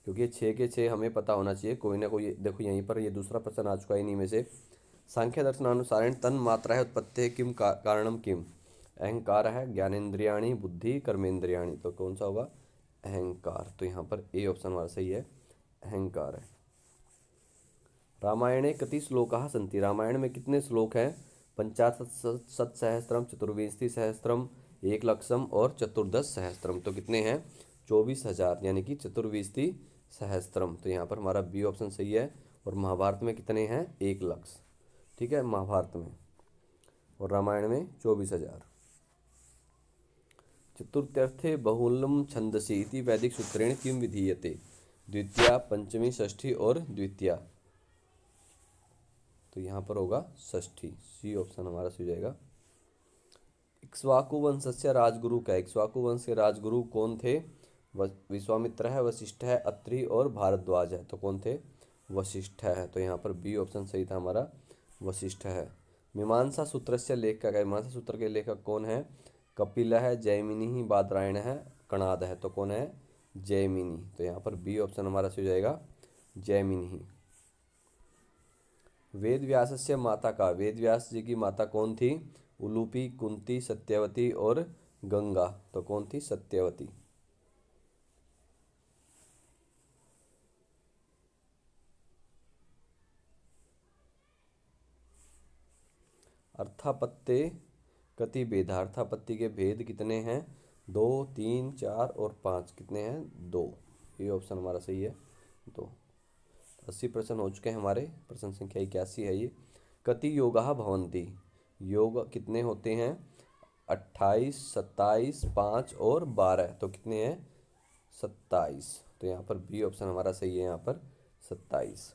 क्योंकि ये 6 के 6 हमें पता होना चाहिए कोई ना कोई। देखो यहीं पर ये दूसरा प्रश्न आ चुका है इन्हीं में से। सांख्य दर्शनानुसारेण तन मात्रा है उत्पत्ति किम कारणम किम? अहंकार है, ज्ञानेन्द्रियाणी, बुद्धि, कर्मेंद्रियाणी। तो कौन सा होगा? अहंकार। तो यहाँ पर ए ऑप्शन हमारा सही है, अहंकार है। रामायणे कति श्लोकाः सन्ति? रामायण में कितने श्लोक हैं? 50 चतुर्विंशति सहस्त्रम, 1,00,000 और 14 सहस्त्रम। तो कितने हैं? 24,000 यानी कि चतुर्विंशति सहस्त्रम। तो यहाँ पर हमारा बी ऑप्शन सही है। और महाभारत में कितने हैं? 1,00,000। ठीक है, महाभारत में। और रामायण में 24,000। चतुर्थ्यर्थे बहुलम छंदसि इति वैदिक सूत्रेण किम विधीयते? द्वितीया, पंचमी, षष्ठी और द्वितीया। तो यहाँ पर होगा षष्ठी। सी ऑप्शन हमारा सही हो जाएगा। इक्ष्वाकु वंशस्य राजगुरु क्या? इक्ष्वाकु वंश के राजगुरु कौन थे? विश्वामित्र है, वशिष्ठ है, अत्रि और भारद्वाज है। तो कौन थे? वशिष्ठ है। तो यहाँ पर बी ऑप्शन सही था हमारा, वशिष्ठ है। मीमांसा सूत्र से लेखक है, मीमांसा सूत्र के लेखक कौन है? कपिल है, जैमिनी, बादरायण है, कणाद है। तो कौन है? जैमिनी। तो यहाँ पर बी ऑप्शन हमारा सही हो जाएगा, जैमिनी। वेद व्यासस्य माता का, वेद व्यास जी की माता कौन थी? उलूपी, कुंती, सत्यवती और गंगा। तो कौन थी? सत्यवती। अर्थापत्ते कति भेदा? अर्थापत्ति के भेद कितने हैं? 2, 3, 4 और 5। कितने हैं? 2। ये ऑप्शन हमारा सही है, 2। 80 प्रश्न हो चुके हैं हमारे। प्रश्न संख्या 81 है ये। कति योगाः भवन्ति? योग कितने होते हैं? 28, 27, 5 और 12। तो कितने हैं? 27। तो यहाँ पर बी ऑप्शन हमारा सही है, यहाँ पर 27।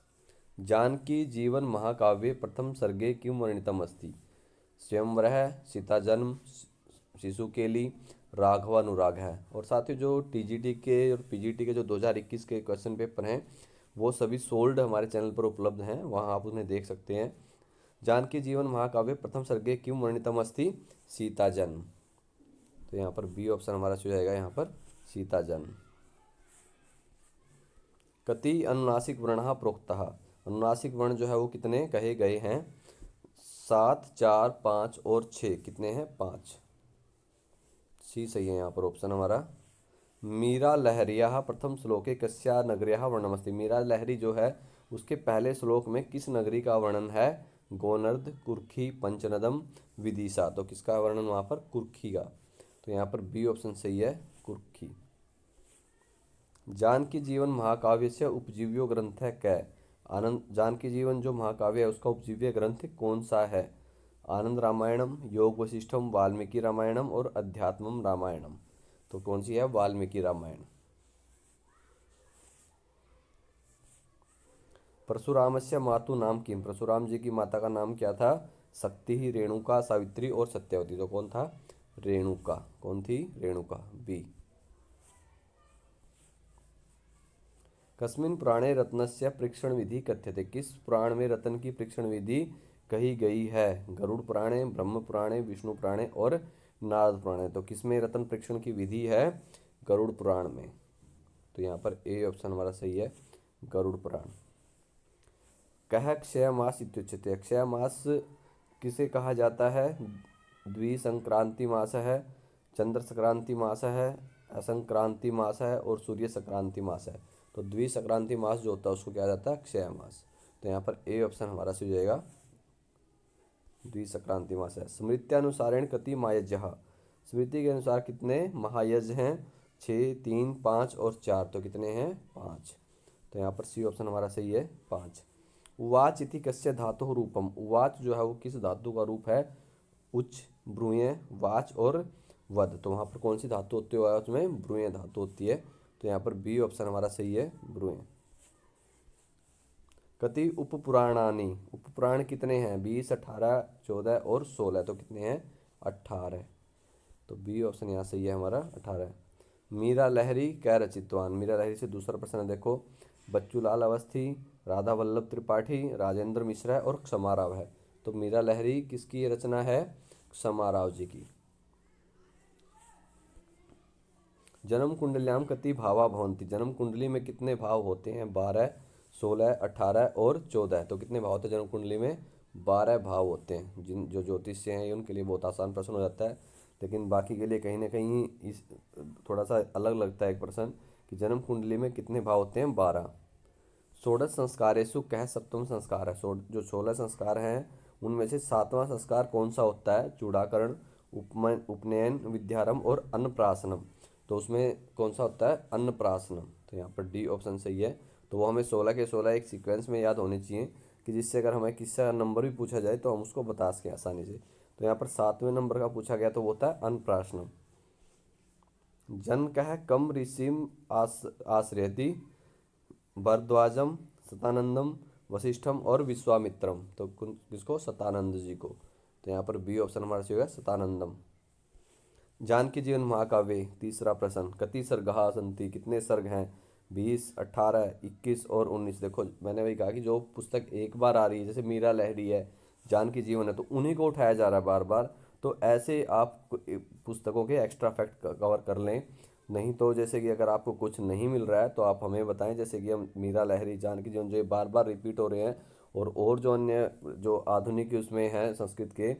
जानकी जीवन महाकाव्ये प्रथम सर्गे किम वर्णितम अस्ति? स्वयंवरः, सीता जन्म, शिशुकेली, राघवानुराग है। और साथ ही जो टीजीटी के और पीजीटी के जो 2021 के क्वेश्चन पेपर हैं वो सभी सोल्ड हमारे चैनल पर उपलब्ध हैं, वहाँ आप उन्हें देख सकते हैं। जानकी जीवन महाकाव्य प्रथम सर्गे किम वर्णितम अस्ति? सीता जन्म। तो यहाँ पर बी ऑप्शन हमारा हो जाएगा यहाँ पर सीता जन्म। कति अनुनासिक वर्णः प्रोक्तः, अनुनासिक वर्ण जो है वो कितने कहे गए हैं? 7, 4, 5 और 6, कितने हैं? 5। सी सही है यहाँ पर ऑप्शन हमारा। मीरा लहरिया प्रथम श्लोके कस्या नगर्याः वर्णमस्ति, मीरा लहरी जो है उसके पहले श्लोक में किस नगरी का वर्णन है? गोनर्द, कुर्खी, पंचनदम, विदिशा। तो किसका वर्णन वहाँ पर? कुर्खी का। तो यहाँ पर बी ऑप्शन सही है, कुर्खी। जानकी जीवन महाकाव्य से उपजीव्यो ग्रंथ है कै? आनंद जानकी जीवन जो महाकाव्य है उसका उपजीव्य ग्रंथ कौन सा है? आनंद रामायणम, योग वशिष्ठम, वाल्मीकि रामायणम और अध्यात्मम रामायणम। तो कौन सी है? वाल्मीकि रामायण। परशुराम से मातु नाम किम, परशुराम जी की माता का नाम क्या था? शक्ति ही, रेणुका, सावित्री और सत्यवती। तो कौन था? रेणुका। कौन थी? रेणुका, बी। कस्मिन् पुराणे रत्नस्य परीक्षण विधि कथ्यते, किस पुराण में रत्न की परीक्षण विधि कही गई है? गरुड़ पुराणे, ब्रह्म पुराणे, विष्णु पुराणे और नारद पुराणे। तो किसमें रत्न परीक्षण की विधि है? गरुड़ पुराण में। तो यहाँ पर ए ऑप्शन हमारा सही है, गरुड़ पुराण। कह क्षय मास इत्युच्यते, क्षय मास किसे कहा जाता है? द्विसंक्रांति मास है, चंद्र संक्रांति मास है, असंक्रांति मास है और सूर्य संक्रांति मास है। तो द्विसंक्रांति मास जो होता है उसको क्या जाता है? क्षय मास। तो यहाँ पर ए ऑप्शन हमारा सही हो जाएगा, द्विसंक्रांति मास है। स्मृत्यानुसारेण कति महायज्ञः, स्मृति के अनुसार कितने महायज्ञ हैं? 6, 3, 5 और 4। तो कितने हैं? 5। तो यहाँ पर सी ऑप्शन हमारा सही है, 5। उवाच इति कस्य धातु रूपम, उवाच जो है वो किस धातु का रूप है? उच्च, ब्रूय, वाच और वध। तो वहाँ पर कौन सी धातु होती है? उसमें ब्रूय धातु होती है। तो यहाँ पर बी ऑप्शन हमारा सही है, ब्रूय। कति उपपुराणानि, उपपुराण कितने हैं? 20, 18, 14 और 16। तो कितने हैं? 18। तो बी ऑप्शन यहाँ सही है हमारा, 18। मीरा लहरी क्या रचितवान, मीरा लहरी से दूसरा प्रश्न है, देखो। बच्चूलाल अवस्थी, राधा वल्लभ त्रिपाठी, राजेंद्र मिश्रा और क्षमाराव है। तो मीरा लहरी किसकी रचना है? क्षमाराव जी की। जन्म कुंडल्याम कति भावा भवन्ति, जन्म कुंडली में कितने भाव होते हैं? 12, 16, 18 और 14। तो कितने भाव होते हैं जन्म कुंडली में? 12 भाव होते हैं। जिन जो ज्योतिष से हैं उनके लिए बहुत आसान प्रश्न हो जाता है, लेकिन बाकी के लिए कहीं ना कहीं इस थोड़ा सा अलग लगता है एक प्रश्न कि जन्म कुंडली में कितने भाव होते हैं? 12। षोडश संस्कारेषु कह सप्तम संस्कार है, जो 16 संस्कार हैं उनमें से 7वां संस्कार कौन सा होता है? चूड़ाकरण, उपनयन, विद्यारंभ और अन्नप्राशनम। तो उसमें कौन सा होता है? अन्नप्राशनम। तो यहाँ पर डी ऑप्शन सही है। तो वो हमें 16 के 16 एक सीक्वेंस में याद होने चाहिए कि जिससे अगर हमें किसी का नंबर भी पूछा जाए तो हम उसको बता सकें आसानी से। तो यहाँ पर 7वें नंबर का पूछा गया तो वो होता है अन्नप्राशनम। जन कह कम ऋषिम आश्रयति, भरद्वाजम, सतानंदम, वशिष्ठम और विश्वामित्रम। तो किसको? सतानंद जी को। तो यहाँ पर बी ऑप्शन हमारा सही होगा, सतानंदम। जानकी जीवन महाकाव्य, तीसरा प्रश्न। कति सर्गः सन्ति, कितने सर्ग हैं? 20, 18, 21 और 19। देखो मैंने वही कहा कि जो पुस्तक एक बार आ रही है, जैसे मीरा लहरी है, जानकी जीवन है, तो उन्हीं को उठाया जा रहा है बार बार। तो ऐसे आप पुस्तकों के एक्स्ट्रा फैक्ट कवर कर लें। नहीं तो जैसे कि अगर आपको कुछ नहीं मिल रहा है तो आप हमें बताएं, जैसे कि हम मीरा लहरी, जानकी जीवन जो बार बार रिपीट हो रहे हैं और जो अन्य जो आधुनिक उसमें हैं संस्कृत के,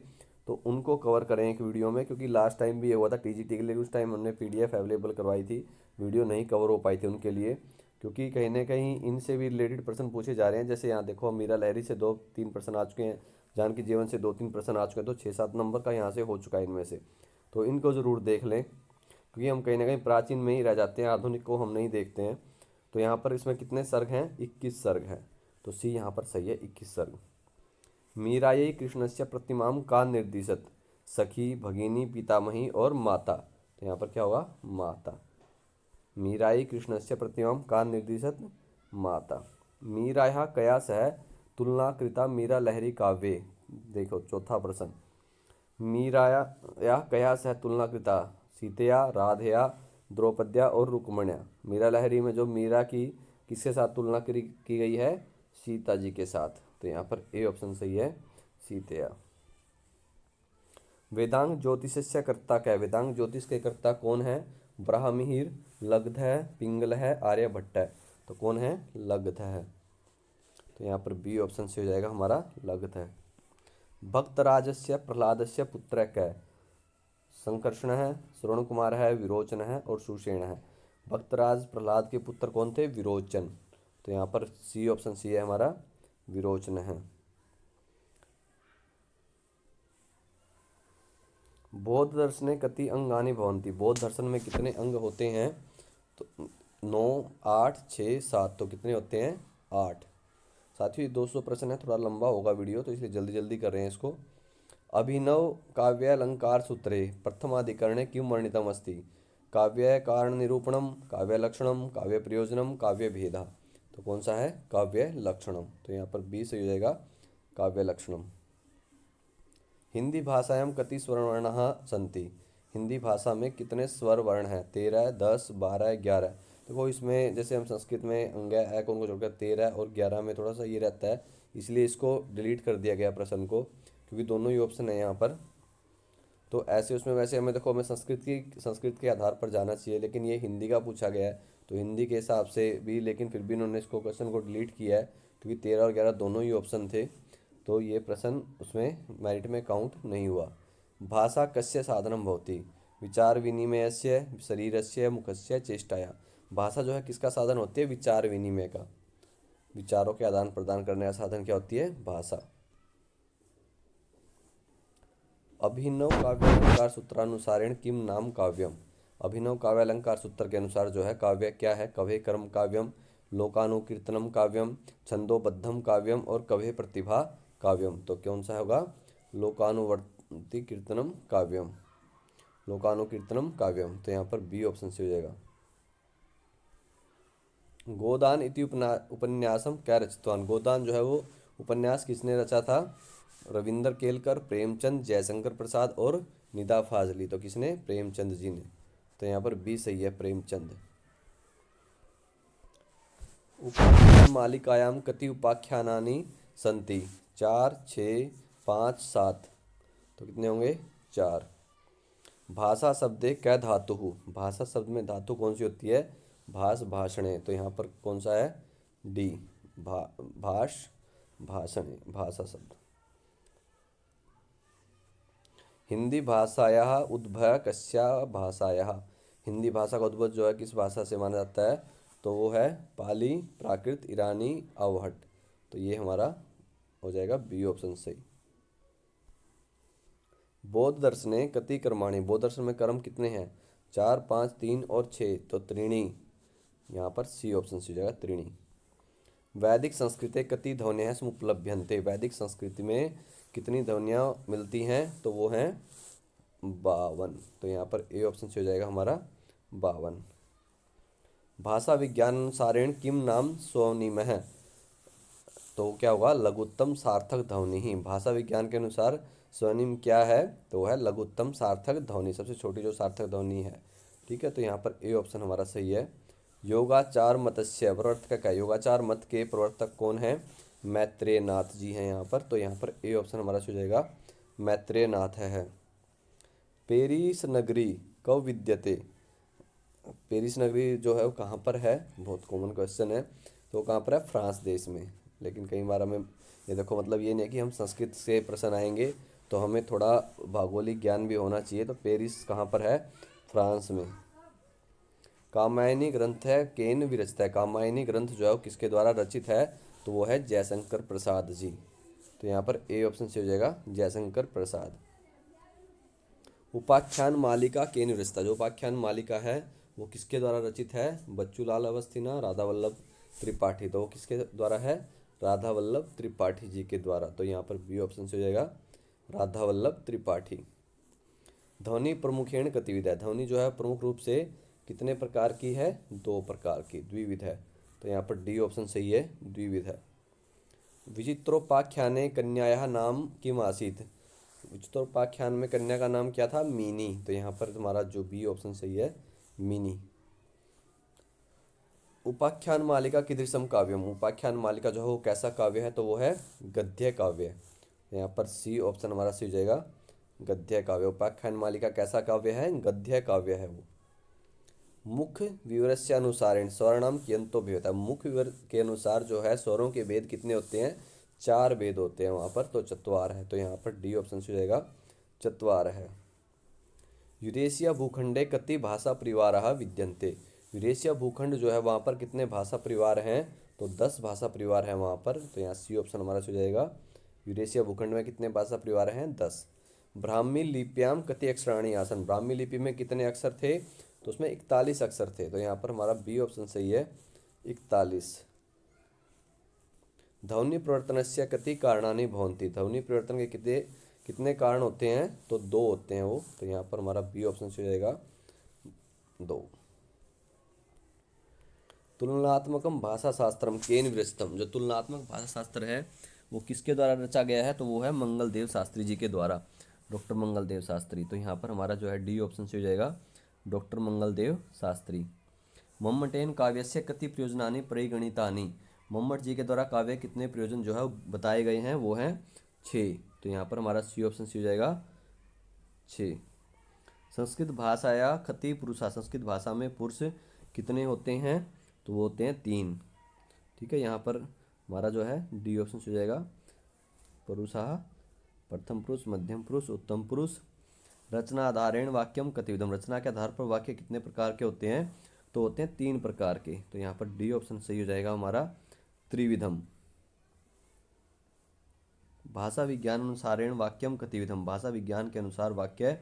तो उनको कवर करें एक वीडियो में। क्योंकि लास्ट टाइम भी ये हुआ था टीजीटी के लिए, उस टाइम हमने पीडीएफ अवेलेबल करवाई थी, वीडियो नहीं कवर हो पाई थी उनके लिए, क्योंकि कहीं ना कहीं इनसे भी रिलेटेड प्रश्न पूछे जा रहे हैं। जैसे यहाँ देखो मीरा लहरी से 2-3 प्रश्न आ चुके हैं, जानकी जीवन से 2-3 प्रश्न आ चुके हैं, तो 6-7 नंबर का यहाँ से हो चुका है इनमें से। तो इनको ज़रूर देख लें, क्योंकि हम कहीं ना कहीं प्राचीन में ही रह जाते हैं, आधुनिक को हम नहीं देखते हैं। तो यहाँ पर इसमें कितने सर्ग हैं? 21 सर्ग हैं। तो सी यहाँ पर सही है, 21 सर्ग। मीरायै कृष्णस्य प्रतिमां का निर्दिशत, सखी, भगिनी, पितामही और माता। तो यहाँ पर क्या होगा? माता। मीरायै कृष्णस्य प्रतिमां का निर्दिशत, माता। मीरायाः कया सह तुलना कृता मीरा लहरी काव्ये। देखो चौथा प्रश्न। मीरायाः कया सह तुलना कृता, सीतया, राधया, द्रौपद्या और रुक्मण्या। मीरा लहरी में जो मीरा की किसके साथ तुलना की गई है? सीता जी के साथ। तो यहाँ पर ए ऑप्शन सही है, सीतया। वेदांग ज्योतिषस्य कर्ता क्या है? वेदांग ज्योतिष के कर्ता कौन है? ब्राह्मणिर, लगध है, पिंगल है, आर्यभट्ट है। तो कौन है? लगध है। तो यहाँ पर बी ऑप्शन से हो जाएगा हमारा लगध है। भक्तराजस्य प्रहलादस्य पुत्र क्या है? संकर्षण है, श्रवण कुमार है, विरोचन है और सुषेण है। भक्तराज प्रहलाद के पुत्र कौन थे? विरोचन। तो यहाँ पर सी ऑप्शन सी है हमारा विरोचन है। बौद्ध दर्शने कति अंगानि भवन्ति? बौद्ध दर्शन में कितने अंग होते हैं? तो 9, 8, 6, 7। तो कितने होते हैं? 8। साथियों 200 प्रश्न है, थोड़ा लंबा होगा वीडियो तो इसलिए जल्दी जल्दी कर रहे हैं इसको। अभिनव काव्यालंकार सूत्रे प्रथमाधिकरणे किं वर्णितम् अस्ति? काव्य कारण निरूपणम, काव्य लक्षणम, काव्य प्रयोजनम, काव्य भेदा। तो कौन सा है? काव्य लक्षणम। तो यहाँ पर बी सही हो जाएगा काव्य लक्षणम। हिंदी भाषायां कति स्वरवर्णाः सन्ति? हिंदी भाषा में कितने स्वर वर्ण हैं? 13, 10, 12, 11। देखो इसमें जैसे हम संस्कृत में अंग है को जोड़कर 13 और 11 में थोड़ा सा ये रहता है, इसलिए इसको डिलीट कर दिया गया प्रश्न को, क्योंकि दोनों ही ऑप्शन है यहाँ पर। तो ऐसे उसमें वैसे हमें देखो हमें संस्कृत के आधार पर जाना चाहिए, लेकिन ये हिंदी का पूछा गया है तो हिंदी के हिसाब से भी, लेकिन फिर भी इन्होंने इसको क्वेश्चन को डिलीट किया है क्योंकि 13 और 11 दोनों ही ऑप्शन थे, तो ये प्रश्न उसमें मेरिट में काउंट नहीं हुआ। भाषा कस्य साधनम भवति? विचार विनिमयस्य, शरीरस्य, मुखस्य, चेष्टाया। भाषा जो है किसका साधन होती है? विचार विनिमय का। विचारों के आदान प्रदान करने का साधन क्या होती है? भाषा। अभिनव काव्यालंकार सूत्रानुसारेण किम नाम काव्यम? अभिनव काव्यालंकार सूत्र के अनुसार जो है काव्य क्या है? कवि कर्म काव्यम, लोकानुकीर्तनम काव्यम, छंदोबद्धम काव्यम और कवि प्रतिभा काव्यम। तो कौन सा होगा? लोकानुवर्ती कीर्तनम काव्यम, लोकानुकीर्तनम काव्यम। तो यहाँ पर बी ऑप्शन से हो जाएगा। गोदान इति उपन्यासम क्या रचितवान? गोदान जो है वो उपन्यास किसने रचा था? रविंद्र केलकर, प्रेमचंद, जयशंकर प्रसाद और निदा फाजली। तो किसने? प्रेमचंद जी ने। तो यहाँ पर बी सही है, प्रेमचंद। उपाख्यान मालिकायाम कति उपाख्यानानि सन्ति? 4, 6, 5, 7। तो कितने होंगे? 4। भाषा शब्दे कै धातु? भाषा शब्द में धातु कौन सी होती है? भाष, भाषणे। तो यहाँ पर कौन सा है? डी, भाष, भाषणे, भाषा शब्द। हिंदी भाषायाः उद्भव कस्या भाषायाः? हिंदी भाषा का उद्भव जो है किस भाषा से माना जाता है? तो वो है पाली, प्राकृत, ईरानी, अवहट। तो ये हमारा हो जाएगा बी ऑप्शन सही। बौद्ध दर्शने कति कर्माणि? बौद्ध दर्शन में कर्म कितने हैं? 4, 5, 3 और 6। तो त्रीणी। यहाँ पर सी ऑप्शन से हो जाएगा त्रीणी। वैदिक संस्कृति कति ध्वनियाँ समुपलभ्यन्ते? वैदिक संस्कृति में कितनी ध्वनियाँ मिलती हैं? तो वो हैं 52। तो यहाँ पर ए ऑप्शन से हो जाएगा हमारा 52। भाषा विज्ञान अनुसारेण किम नाम स्वनिम है? तो क्या होगा? लघुत्तम सार्थक ध्वनि ही। भाषा विज्ञान के अनुसार स्वनिम क्या है? तो वो है लघुत्तम सार्थक ध्वनि, सबसे छोटी जो सार्थक ध्वनि है। ठीक है, तो यहाँ पर ए ऑप्शन हमारा सही है। योगाचार मतस्य प्रवर्तक क्या? योगाचार मत के प्रवर्तक कौन है? मैत्रेय नाथ जी हैं यहाँ पर। तो यहाँ पर ए ऑप्शन हमारा हो जाएगा मैत्रेय नाथ है। पेरिस नगरी कब विद्यते? पेरिस नगरी जो है वो कहाँ पर है? बहुत कॉमन क्वेश्चन है। तो कहाँ पर है? फ्रांस देश में। लेकिन कई बार हमें ये देखो मतलब ये नहीं है कि हम संस्कृत से प्रश्न आएंगे, तो हमें थोड़ा भौगोलिक ज्ञान भी होना चाहिए। तो पेरिस कहाँ पर है? फ्रांस में। कामायनी ग्रंथ है केन विरचित है? कामायनी ग्रंथ जो है वो किसके द्वारा रचित है? तो वो है जयशंकर प्रसाद जी। तो यहाँ पर ए ऑप्शन से हो जाएगा जयशंकर प्रसाद। उपाख्यान मालिका केन विरचित? जो उपाख्यान मालिका है वो किसके द्वारा रचित है? बच्चूलाल अवस्थी, राधा वल्लभ त्रिपाठी। तो वो किसके द्वारा है? राधा वल्लभ त्रिपाठी जी के द्वारा। तो यहाँ पर बी ऑप्शन से हो जाएगा राधा वल्लभ त्रिपाठी। ध्वनि प्रमुखेण गतिविधि है? ध्वनि जो है प्रमुख रूप से कितने प्रकार की है? 2 प्रकार की, द्विविध है। तो यहाँ पर डी ऑप्शन सही है, द्विविध है। विचित्रोपाख्याने कन्यायाः नाम किम आसीत्? विचित्रोपाख्यान में कन्या का नाम क्या था? मीनी। तो यहाँ पर तुम्हारा जो बी ऑप्शन सही है, मीनी। उपाख्यान मालिका कीदृशम काव्यम? उपाख्यान मालिका जो है वो कैसा काव्य है? तो वो है गद्य काव्य। यहाँ पर सी ऑप्शन हमारा सही हो जाएगा गद्य काव्य। उपाख्यान मालिका कैसा काव्य है? गद्य काव्य है वो। मुख्य विवरस्य अनुसारेण स्वरणाम कियंतो भेद। मुख्य विवर के अनुसार जो है स्वरों के भेद कितने होते हैं? 4 भेद होते हैं वहाँ पर, तो चत्वार है। तो यहाँ पर डी ऑप्शन से हो जाएगा, चत्वार है। यूरेशिया भूखंडे कति भाषा परिवार विद्यन्ते। यूरेशिया भूखंड जो है वहाँ पर कितने भाषा परिवार हैं? तो 10 भाषा परिवार हैं वहाँ पर। तो यहाँ सी ऑप्शन हमारा हो जाएगा। यूरेशिया भूखंड में कितने भाषा परिवार हैं? 10। ब्राह्मी लिप्याम कति अक्षराणी आसन। ब्राह्मी लिपि में कितने अक्षर थे? तो उसमें 41 अक्षर थे। तो यहाँ पर हमारा बी ऑप्शन सही है, 41। ध्वनि परिवर्तनस्य कति कारणानि भवन्ति। ध्वनि परिवर्तन के कितने कितने कारण होते हैं? तो 2 होते हैं वो। तो यहाँ पर हमारा बी ऑप्शन से हो जाएगा, 2। तुलनात्मकम भाषा शास्त्रम केन विरचितम। जो तुलनात्मक भाषा शास्त्र है वो किसके द्वारा रचा गया है? तो वो है मंगलदेव शास्त्री जी के द्वारा, डॉक्टर मंगलदेव शास्त्री। तो यहाँ पर हमारा जो है डी ऑप्शन से हो जाएगा, डॉक्टर मंगलदेव शास्त्री। मम्मटेन काव्यस्य कति प्रयोजनानि परिगणितानि। मम्मट जी के द्वारा काव्य कितने प्रयोजन जो है बताए गए हैं? वो हैं 6। तो यहाँ पर हमारा सी ऑप्शन से हो जाएगा, 6। संस्कृत भाषाया कति पुरुषा। संस्कृत भाषा में पुरुष कितने होते हैं? तो वो होते हैं 3। ठीक है, यहाँ पर हमारा जो है डी ऑप्शन से हो जाएगा, पुरुषा, प्रथम पुरुष, मध्यम पुरुष, उत्तम पुरुष। रचना आधारेण वाक्यम कतिविधम। रचना के आधार पर वाक्य कितने प्रकार के होते हैं? तो होते हैं 3 प्रकार के। तो यहाँ पर डी ऑप्शन सही हो जाएगा हमारा, त्रिविधम। भाषा विज्ञान अनुसारेण वाक्यम कतिविधम। भाषा विज्ञान के अनुसार वाक्य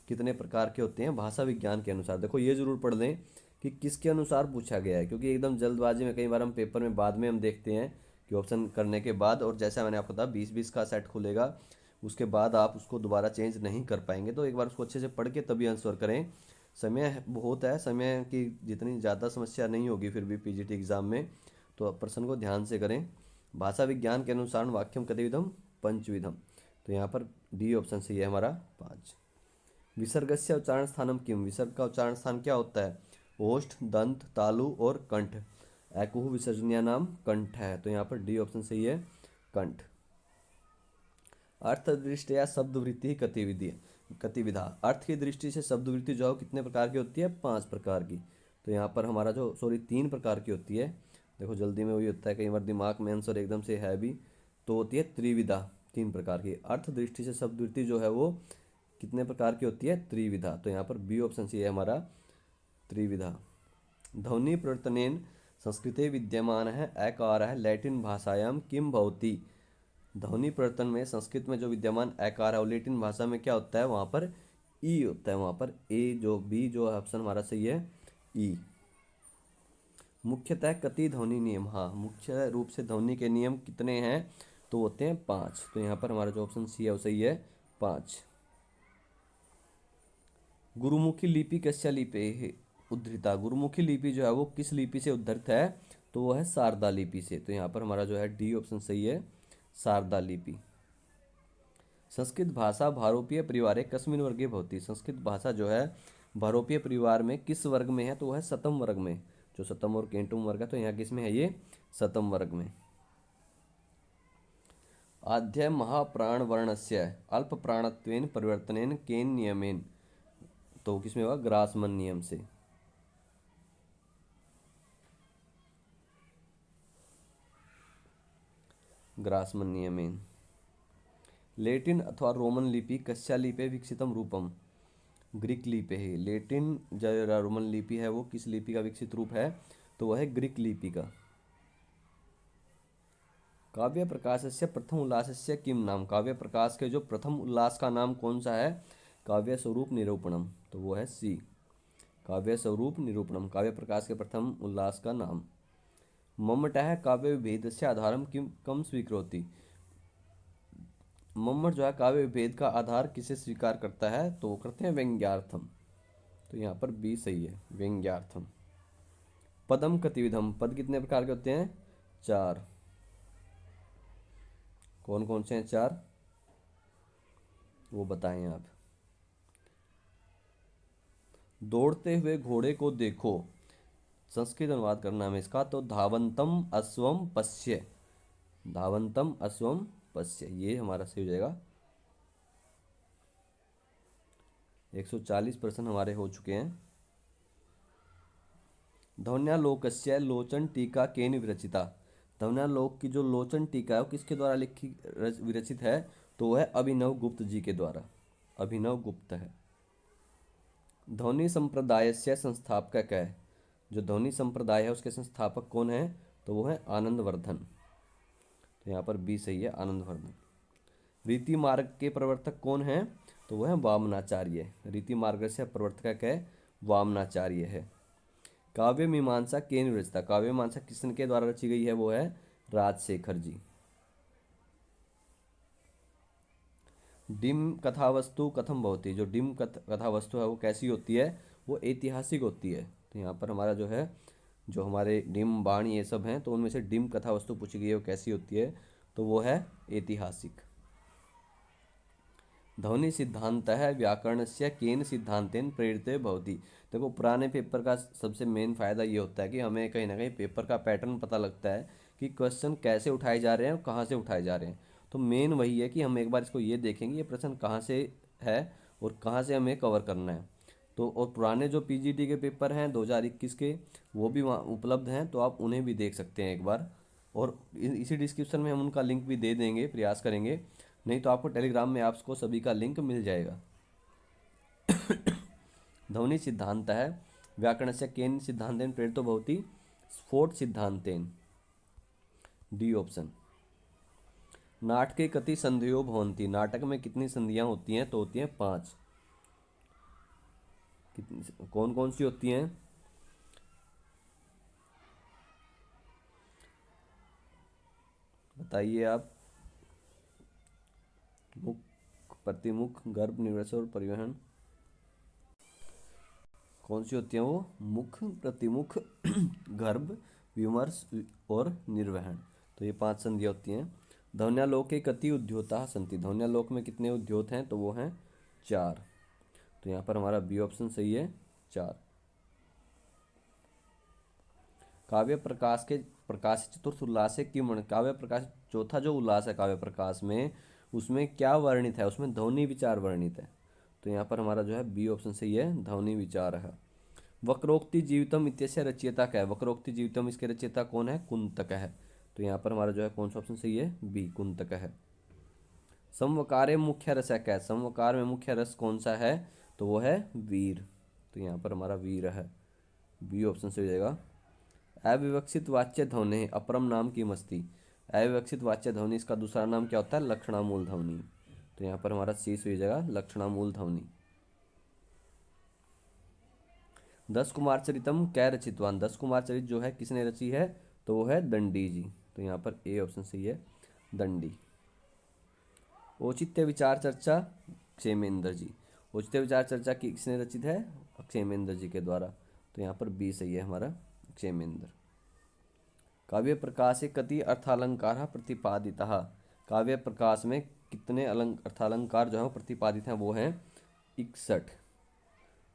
कितने प्रकार के होते हैं? भाषा विज्ञान के अनुसार। देखो ये जरूर पढ़ लें कि किसके अनुसार पूछा गया है, क्योंकि एकदम जल्दबाजी में कई बार हम पेपर में बाद में हम देखते हैं कि ऑप्शन करने के बाद, और जैसा मैंने आपको बताया 20-20 का सेट खुलेगा, उसके बाद आप उसको दोबारा चेंज नहीं कर पाएंगे। तो एक बार उसको अच्छे से पढ़ के तभी आंसर करें। समय बहुत है, समय की जितनी ज़्यादा समस्या नहीं होगी फिर भी पीजीटी एग्ज़ाम में, तो प्रश्न को ध्यान से करें। भाषा विज्ञान के अनुसार वाक्यम कतिविधम पंचविधम। तो यहाँ पर डी ऑप्शन सही है हमारा, 5। विसर्गस्य उच्चारण स्थानम किम। विसर्ग का उच्चारण स्थान क्या होता है? ओष्ठ, दंत, तालु और कंठ। ऐकुह विसर्जनीय नाम कंठ है। तो यहाँ पर डी ऑप्शन सही है, कंठ। अर्थ दृष्टिया शब्दवृत्ति कतिविधा। अर्थ की दृष्टि से शब्दवृत्ति जो है कितने प्रकार की होती है? 5 प्रकार की। तो यहाँ पर हमारा जो 3 प्रकार की होती है। देखो जल्दी में वही होता है, कई बार दिमाग में आंसर एकदम से है भी, तो होती है त्रिविधा, 3 प्रकार की। अर्थ दृष्टि से शब्दवृत्ति जो है वो कितने प्रकार की होती है? त्रिविधा। तो यहाँ पर बी ऑप्शन सी है हमारा, त्रिविधा। ध्वनि परिवर्तनेन संस्कृते विद्यमान है ऐकार है लैटिन भाषायाम किम भवति। ध्वनि परिवर्तन में संस्कृत में जो विद्यमान ऐकार है वो लैटिन भाषा में क्या होता है? वहाँ पर ई होता है। वहाँ पर ए जो बी जो ऑप्शन हमारा सही है, ई। मुख्यतः कति ध्वनि नियम। हाँ, मुख्य रूप से ध्वनि के नियम कितने हैं? तो होते हैं 5। तो यहाँ पर हमारा जो ऑप्शन सी है वो सही है, 5। गुरुमुखी लिपि कस्य लिपि उद्धृता। गुरुमुखी लिपि जो है वो किस लिपि से उद्धृत है? तो वो है शारदा लिपि से। तो यहाँ पर हमारा जो है डी ऑप्शन सही है, शारदा लिपि। संस्कृत भाषा भारोपीय परिवारे कस्मिन वर्गे भवति। संस्कृत भाषा जो है भारोपीय परिवार में किस वर्ग में है? तो वो है शतम वर्ग में। जो शतम और केंटुम वर्ग है, तो यहाँ किस में है? ये शतम वर्ग में। आद्य महाप्राण वर्णस्य अल्प प्राणत्वेन परिवर्तनेन केन नियमेन। तो किस में होगा? ग्रासमन नियम से। ग्रासमन नियमेन। लेटिन अथवा रोमन लिपि कस्या लिपे विकसितम रूपम। ग्रीक लिपि है। लेटिन जो रोमन लिपि है वो किस लिपि का विकसित रूप है? तो वह है ग्रीक लिपि का। काव्य प्रकाशस्य प्रथम उल्लासस्य किम नाम। काव्य प्रकाश के जो प्रथम उल्लास का नाम कौन सा है? काव्य स्वरूप निरूपणम। तो वो है सी, काव्य स्वरूप निरूपणम, काव्य प्रकाश के प्रथम उल्लास का नाम। मम्मटः काव्य विभेदस्य आधारम किम कम स्वीकरोति। मम्मट जो है काव्य विभेद का आधार किसे स्वीकार करता है? तो वो करते हैं व्यंग्यार्थम। तो यहाँ पर बी सही है, व्यंग्यार्थम। पदम कतिविधम। पद कितने प्रकार के होते हैं? 4। कौन कौन से हैं 4? वो बताएं आप। दौड़ते हुए घोड़े को देखो। संस्कृत अनुवाद करना है इसका, तो धावंतम अश्वम पश्य। धावंतम अश्वम पश्य, ये हमारा सही हो जाएगा। 140 प्रश्न हमारे हो चुके हैं। ध्वन्यालोकस्य लोचन टीका केन विरचिता। ध्वन्यालोक की जो लोचन टीका है वो किसके द्वारा लिखी विरचित है, तो वह अभिनव गुप्त जी के द्वारा, अभिनव गुप्त है। ध्वनि संप्रदाय से संस्थापक है, जो ध्वनि संप्रदाय है उसके संस्थापक कौन है, तो वो है आनंदवर्धन। तो यहाँ पर बी सही है, आनंदवर्धन। रीति मार्ग के प्रवर्तक कौन है, तो वह है वामनाचार्य। रीति मार्ग से प्रवर्तक है वामनाचार्य है। काव्य मीमांसा केन विरचिता। काव्य मीमांसा किसके द्वारा रची गई है, वो है राजशेखर जी। डिम कथावस्तु कथम भवति। जो डिम कथावस्तु है वो कैसी होती है, वो ऐतिहासिक होती है। तो यहाँ पर हमारा जो है, जो हमारे डिम बाण ये सब हैं, तो उनमें से डिम कथावस्तु पूछी गई है वो कैसी होती है, तो वो है ऐतिहासिक। ध्वनि सिद्धांत है व्याकरण से केन सिद्धांतेन प्रेरित भवति। देखो पुराने पेपर का सबसे मेन फायदा ये होता है कि हमें कहीं ना कहीं पेपर का पैटर्न पता लगता है कि क्वेश्चन कैसे उठाए जा रहे हैं और कहाँ से उठाए जा रहे हैं। तो मेन वही है कि हम एक बार इसको ये देखेंगे ये प्रश्न कहाँ से है और कहाँ से हमें कवर करना है। तो और पुराने जो पीजीटी के पेपर हैं 2021 के, वो भी वहाँ उपलब्ध हैं, तो आप उन्हें भी देख सकते हैं एक बार। और इसी डिस्क्रिप्शन में हम उनका लिंक भी दे देंगे, प्रयास करेंगे, नहीं तो आपको टेलीग्राम में आपको सभी का लिंक मिल जाएगा। ध्वनि सिद्धांत है व्याकरण से केन सिद्धांतेन प्रेरितो भवति स्फोट सिद्धांतेन। D option. नाटके कति संधियो भवन्ति। नाटक में कितनी संधियां होती हैं, तो होती हैं 5। कितनी, कौन कौन सी होती हैं, बताइए आप। मुख, प्रतिमुख, गर्भ, निवर्स और परिवहन। कौन सी होती हैं वो, मुख, प्रतिमुख, गर्भ, विमर्श और निर्वहन। तो ये 5 संधियां होती हैं। ध्वन्यालोके कति उद्योता सन्ति। ध्वन्यालोक में कितने उद्योत हैं, तो वो हैं 4। तो यहाँ पर हमारा बी ऑप्शन सही है, 4। काव्य प्रकाश के प्रकाश चतुर्थ उल्लास है कि काव्य प्रकाश चौथा जो उल्लास है काव्य प्रकाश में, उसमें क्या वर्णित है, उसमें ध्वनि विचार वर्णित है। तो यहाँ पर हमारा जो है बी ऑप्शन सही है, ध्वनि विचार है। वक्रोक्ति जीवितम इत्यस्य रचयिता क्या है। वक्रोक्ति जीवितम इसके रचयिता कौन है, कुंतक है। तो यहाँ पर हमारा जो है कौन सा ऑप्शन सही है, बी, कुंतक है। समवकारे मुख्य रस है क्या है। समवकार में मुख्य रस कौन सा है, तो वो है वीर। तो यहाँ पर हमारा वीर है, बी ऑप्शन सही हो जाएगा। अविवक्षित वाच्य ध्वनि अपरम नाम की मस्ती। अविवक्षित वाच्य ध्वनि इसका दूसरा नाम क्या होता है, लक्षणामूल ध्वनि। तो यहाँ पर हमारा सी हो जाएगा, लक्षणामूल ध्वनि। 10 कुमार चरितम कै रचितवान। 10 कुमार चरित जो है किसने रची है, तो वो है दंडी जी। तो यहाँ पर ए ऑप्शन सही है, दंडी। औचित्य विचार चर्चा क्षेमेंद्र जी। औचित्य विचार चर्चा किसने रचित है, क्षेमेंद्र जी के द्वारा। तो यहाँ पर बी सही है हमारा, क्षेमेंद्र। काव्य प्रकाश कति अर्थालंकार प्रतिपादिता। काव्य प्रकाश में कितने अर्थालंकार जो है प्रतिपादित हैं, वो हैं 61।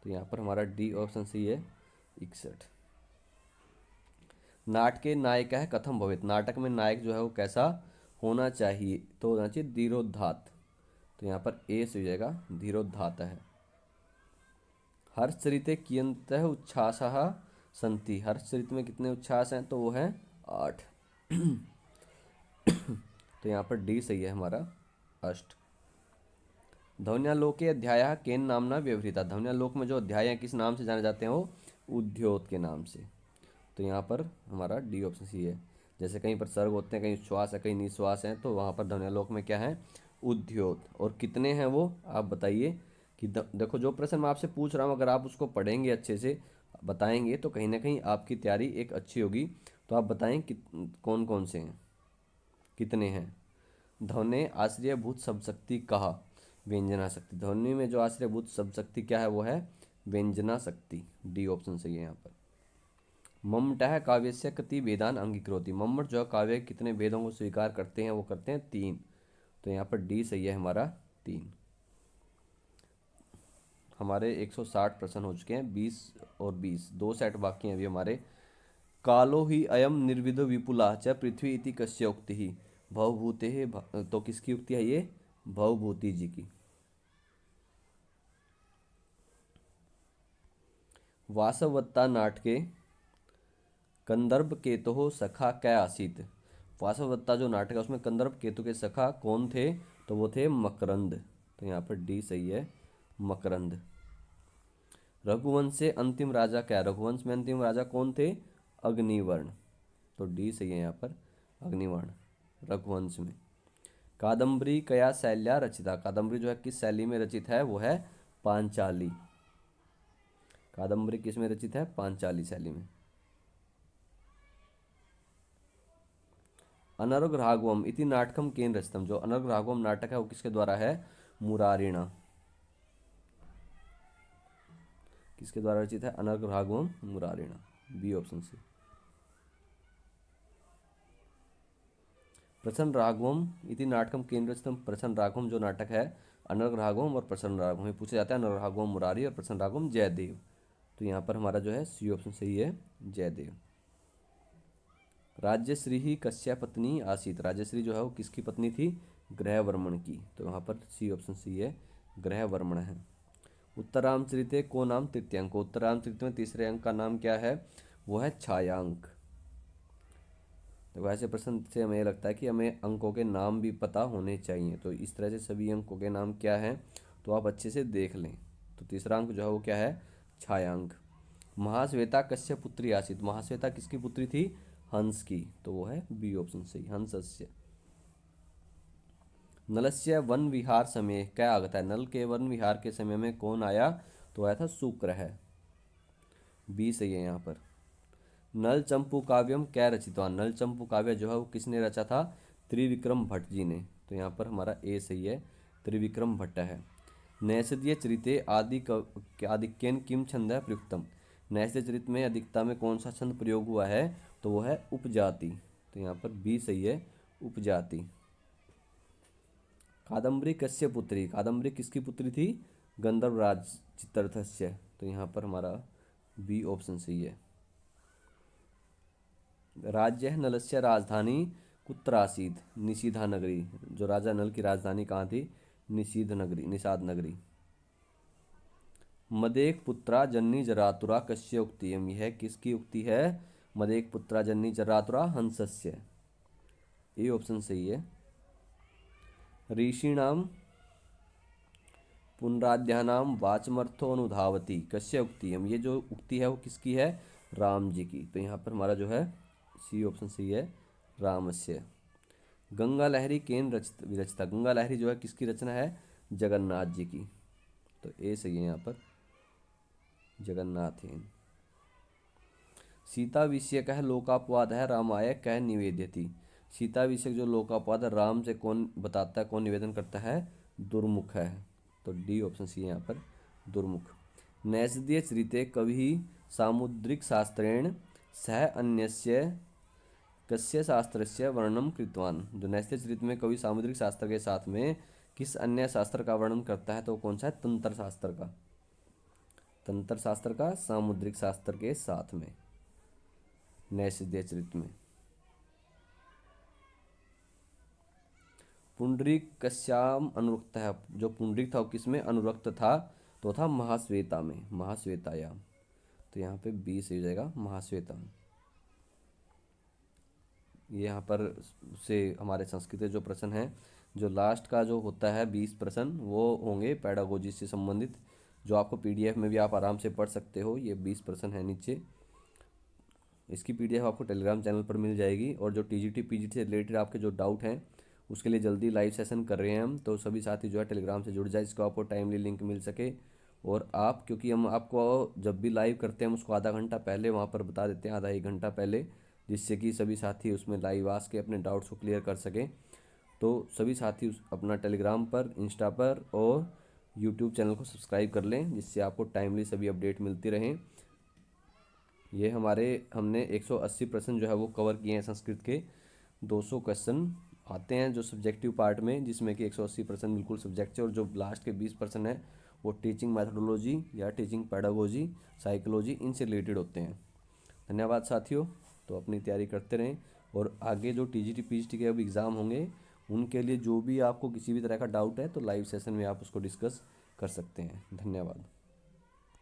तो यहाँ पर हमारा डी ऑप्शन सही है, 61। नाटके नायक है कथम भवित। नाटक में नायक जो है वो कैसा होना चाहिए, तो होना चाहिए धीरोद्धात। तो यहाँ पर ए से हो जाएगा, धीरोद्धात है। हर्षचरिते कियंतः उच्छ्वासः सन्ति। हर्षचरित में कितने उच्छ्वास हैं, तो वो है 8। तो यहाँ पर डी सही है हमारा, 8। ध्वन्यालोके अध्याय केन नामना व्यवहृता। ध्वन्यालोक में जो अध्याय हैं किस नाम से जाने जाते हैं, वो उद्योत के नाम से। तो यहाँ पर हमारा डी ऑप्शन सी है। जैसे कहीं पर सर्ग होते हैं, कहीं श्वास है, कहीं निश्वास है, तो वहाँ पर ध्वन्यालोक में क्या है, उद्योत। और कितने हैं वो आप बताइए। कि देखो जो प्रश्न मैं आपसे पूछ रहा हूँ, अगर आप उसको पढ़ेंगे अच्छे से बताएंगे, तो कहीं ना कहीं आपकी तैयारी एक अच्छी होगी। तो आप बताएं कि कौन कौन से हैं, कितने हैं। ध्वनि आश्रयभूत शब्द शक्ति कहा, व्यंजना शक्ति। ध्वनि में जो आश्रयभूत शब्द शक्ति क्या है, वो है व्यंजना शक्ति। डी ऑप्शन सही है यहाँ पर। मम्मटः काव्यस्य कति वेदान अंगीकरोति। मम्मट जो है काव्य के कितने वेदों को स्वीकार करते हैं, वो करते हैं 3। तो यहाँ पर डी सही है हमारा, 3। हमारे 160 प्रश्न हो चुके हैं, 20 और 20 2 सेट बाकी हैं अभी हमारे। कालो ही अयम निर्विधो विपुला च पृथ्वी इति कस्य उक्ति ही। भवभूते तो किसकी उक्ति है ये, भवभूति जी की। वासवदत्ता नाटके कंदर्प केतुः सखा कै आसीत्। वासवदत्ता जो नाटक है उसमें कंदर्प केतु के सखा कौन थे, तो वो थे मकरंद। तो यहाँ पर डी सही है, मकरंद। रघुवंश से अंतिम राजा क्या, रघुवंश में अंतिम राजा कौन थे, अग्निवर्ण। तो डी सही है यहाँ पर, अग्निवर्ण रघुवंश में। कादम्बरी कया शैल्या रचिता, कादम्बरी जो है किस शैली में रचित है, वो है पांचाली। कादम्बरी किस में रचित है, पांचाली शैली में। अनर्घ राघवम इति नाटकम केन रचितम, जो अनर्घ राघवम नाटक है वो किसके द्वारा है, मुरारिणा। किसके द्वारा रचित है, अनर्घ राघवम मुरारिणा, बी ऑप्शन से। प्रसन्न राघवम इति नाटकम केन रचितम, प्रसन्न राघवम जो नाटक है, अनर्घ राघवम और प्रसन्न राघवम में पूछा जाता है, अनर्घ राघवम मुरारी और प्रसन्न राघवम जयदेव। तो यहाँ पर हमारा जो है सी ऑप्शन सही है, जयदेव। राज्यश्री ही कस्य पत्नी आसीत, राज्यश्री जो है वो किसकी पत्नी थी, ग्रहवर्मण की। तो यहाँ पर सी ऑप्शन सी है, ग्रहवर्मण है। उत्तरामचरिते को नाम तृतीय अंक, उत्तरामचरित में तीसरे अंक का नाम क्या है, वो है छायांक। तो वैसे प्रश्न से हमें लगता है कि हमें अंकों के नाम भी पता होने चाहिए, तो इस तरह से सभी अंकों के नाम क्या है तो आप अच्छे से देख लें। तो तीसरा अंक जो है वो क्या है, छायांक। महाश्वेता कश्य पुत्री आसीत, महाश्वेता किसकी पुत्री थी, हंस की। तो वो है बी ऑप्शन सही, हंसस्य। नलस्य वन विहार समय क्या आता है, नल के वन विहार के समय में कौन आया, तो आया था शुक्र है, बी सही है यहाँ पर। नल चंपू काव्यम क्या रचितवान, नल चंपू काव्य जो है वो किसने रचा था, त्रिविक्रम भट्ट जी ने। तो यहाँ पर हमारा ए सही है, त्रिविक्रम भट्ट है। नैषधीय चरिते आधिक्येन किम छंद है प्रयुक्तम, नैषधीय चरित में अधिकता में कौन सा छंद प्रयोग हुआ है, तो वो है उपजाति। तो यहाँ पर बी सही है, उपजाति। कादम्बरी कश्य पुत्री, कादम्बरी किसकी पुत्री थी, गंधर्वराज चित्ररथस्य। तो यहाँ पर हमारा बी ऑप्शन सही है। राज्य है नलस्य राजधानी कुत्र आसीत, निषीधा नगरी, जो राजा नल की राजधानी कहाँ थी, निषीध नगरी, निषाद नगरी। मदेक पुत्रा जन्नी जरातुरा कश्य उक्ति, यह किसकी उक्ति है, मदेक पुत्रा जन्नी जरातुरा हंसस्य, ये ऑप्शन सही है। ऋषिणाम पुनराध्यानाम वाचमर्थो अनुधावती कश्य उक्ति, ये जो उक्ति है वो किसकी है, राम जी की। तो यहाँ पर हमारा जो है सी ऑप्शन सही है, रामस्य। गंगा लहरी केन विरचिता, गंगा लहरी जो है किसकी रचना है, जगन्नाथ जी की। तो ए सही है यहाँ पर, जगन्नाथ है। सीता विषय कह लोकापवाद है रामाय कह निवेद्यति, सीता विषय जो लोकापवाद है राम से कौन बताता है, कौन निवेदन करता है, दुर्मुख है। तो डी ऑप्शन सी है यहाँ पर, दुर्मुख। नैषधीय चरिते कवि सामुद्रिक शास्त्रेण सह अन्यस्य कस्य शास्त्रस्य वर्णनम कृतवान, जो नैषधीय चरित में कवि सामुद्रिक शास्त्र के साथ में किस अन्य शास्त्र का वर्णन करता है, तो कौन सा है, तंत्र शास्त्र का, तंत्र शास्त्र का सामुद्रिक शास्त्र के साथ में नैषधीय चरित में। पुंडरीक कश्याम अनुरक्त है, जो पुंडरीक था वो किसमें अनुरक्त था, तो था महाश्वेता में, महाश्वेतायाम। तो यहाँ पे बी सही हो जाएगा, महाश्वेता। ये यहाँ पर से हमारे संस्कृत के जो प्रश्न हैं, जो लास्ट का जो होता है 20 प्रश्न वो होंगे पैडागोजी से संबंधित, जो आपको पीडीएफ में भी आप आराम से पढ़ सकते हो। ये 20 प्रश्न है नीचे, इसकी पीडीएफ आपको टेलीग्राम चैनल पर मिल जाएगी। और जो टीजीटी पीजीटी से रिलेटेड आपके जो डाउट हैं उसके लिए जल्दी लाइव सेशन कर रहे हैं हम, तो सभी साथी जो है टेलीग्राम से जुड़ जाए, इसको आपको टाइमली लिंक मिल सके। और आप, क्योंकि हम आपको जब भी लाइव करते हैं हम उसको आधा घंटा पहले वहाँ पर बता देते हैं, आधा एक घंटा पहले, जिससे कि सभी साथी उसमें लाइव आ के अपने डाउट्स को क्लियर कर सकें। तो सभी साथी अपना टेलीग्राम पर, इंस्टा पर और यूट्यूब चैनल को सब्सक्राइब कर लें, जिससे आपको टाइमली सभी अपडेट मिलती रहें। ये हमने 180 प्रश्न जो है वो कवर किए हैं संस्कृत के। 200 क्वेश्चन आते हैं जो सब्जेक्टिव पार्ट में, जिसमें कि 180 प्रश्न बिल्कुल सब्जेक्ट है, और जो लास्ट के 20 प्रश्न है वो टीचिंग मैथडोलॉजी या टीचिंग पैडागोजी, साइकोलॉजी, इनसे रिलेटेड होते हैं। धन्यवाद साथियों। तो अपनी तैयारी करते रहें, और आगे जो टीजीटी पीजीटी के अब एग्ज़ाम होंगे उनके लिए जो भी आपको किसी भी तरह का डाउट है तो लाइव सेशन में आप उसको डिस्कस कर सकते हैं। धन्यवाद।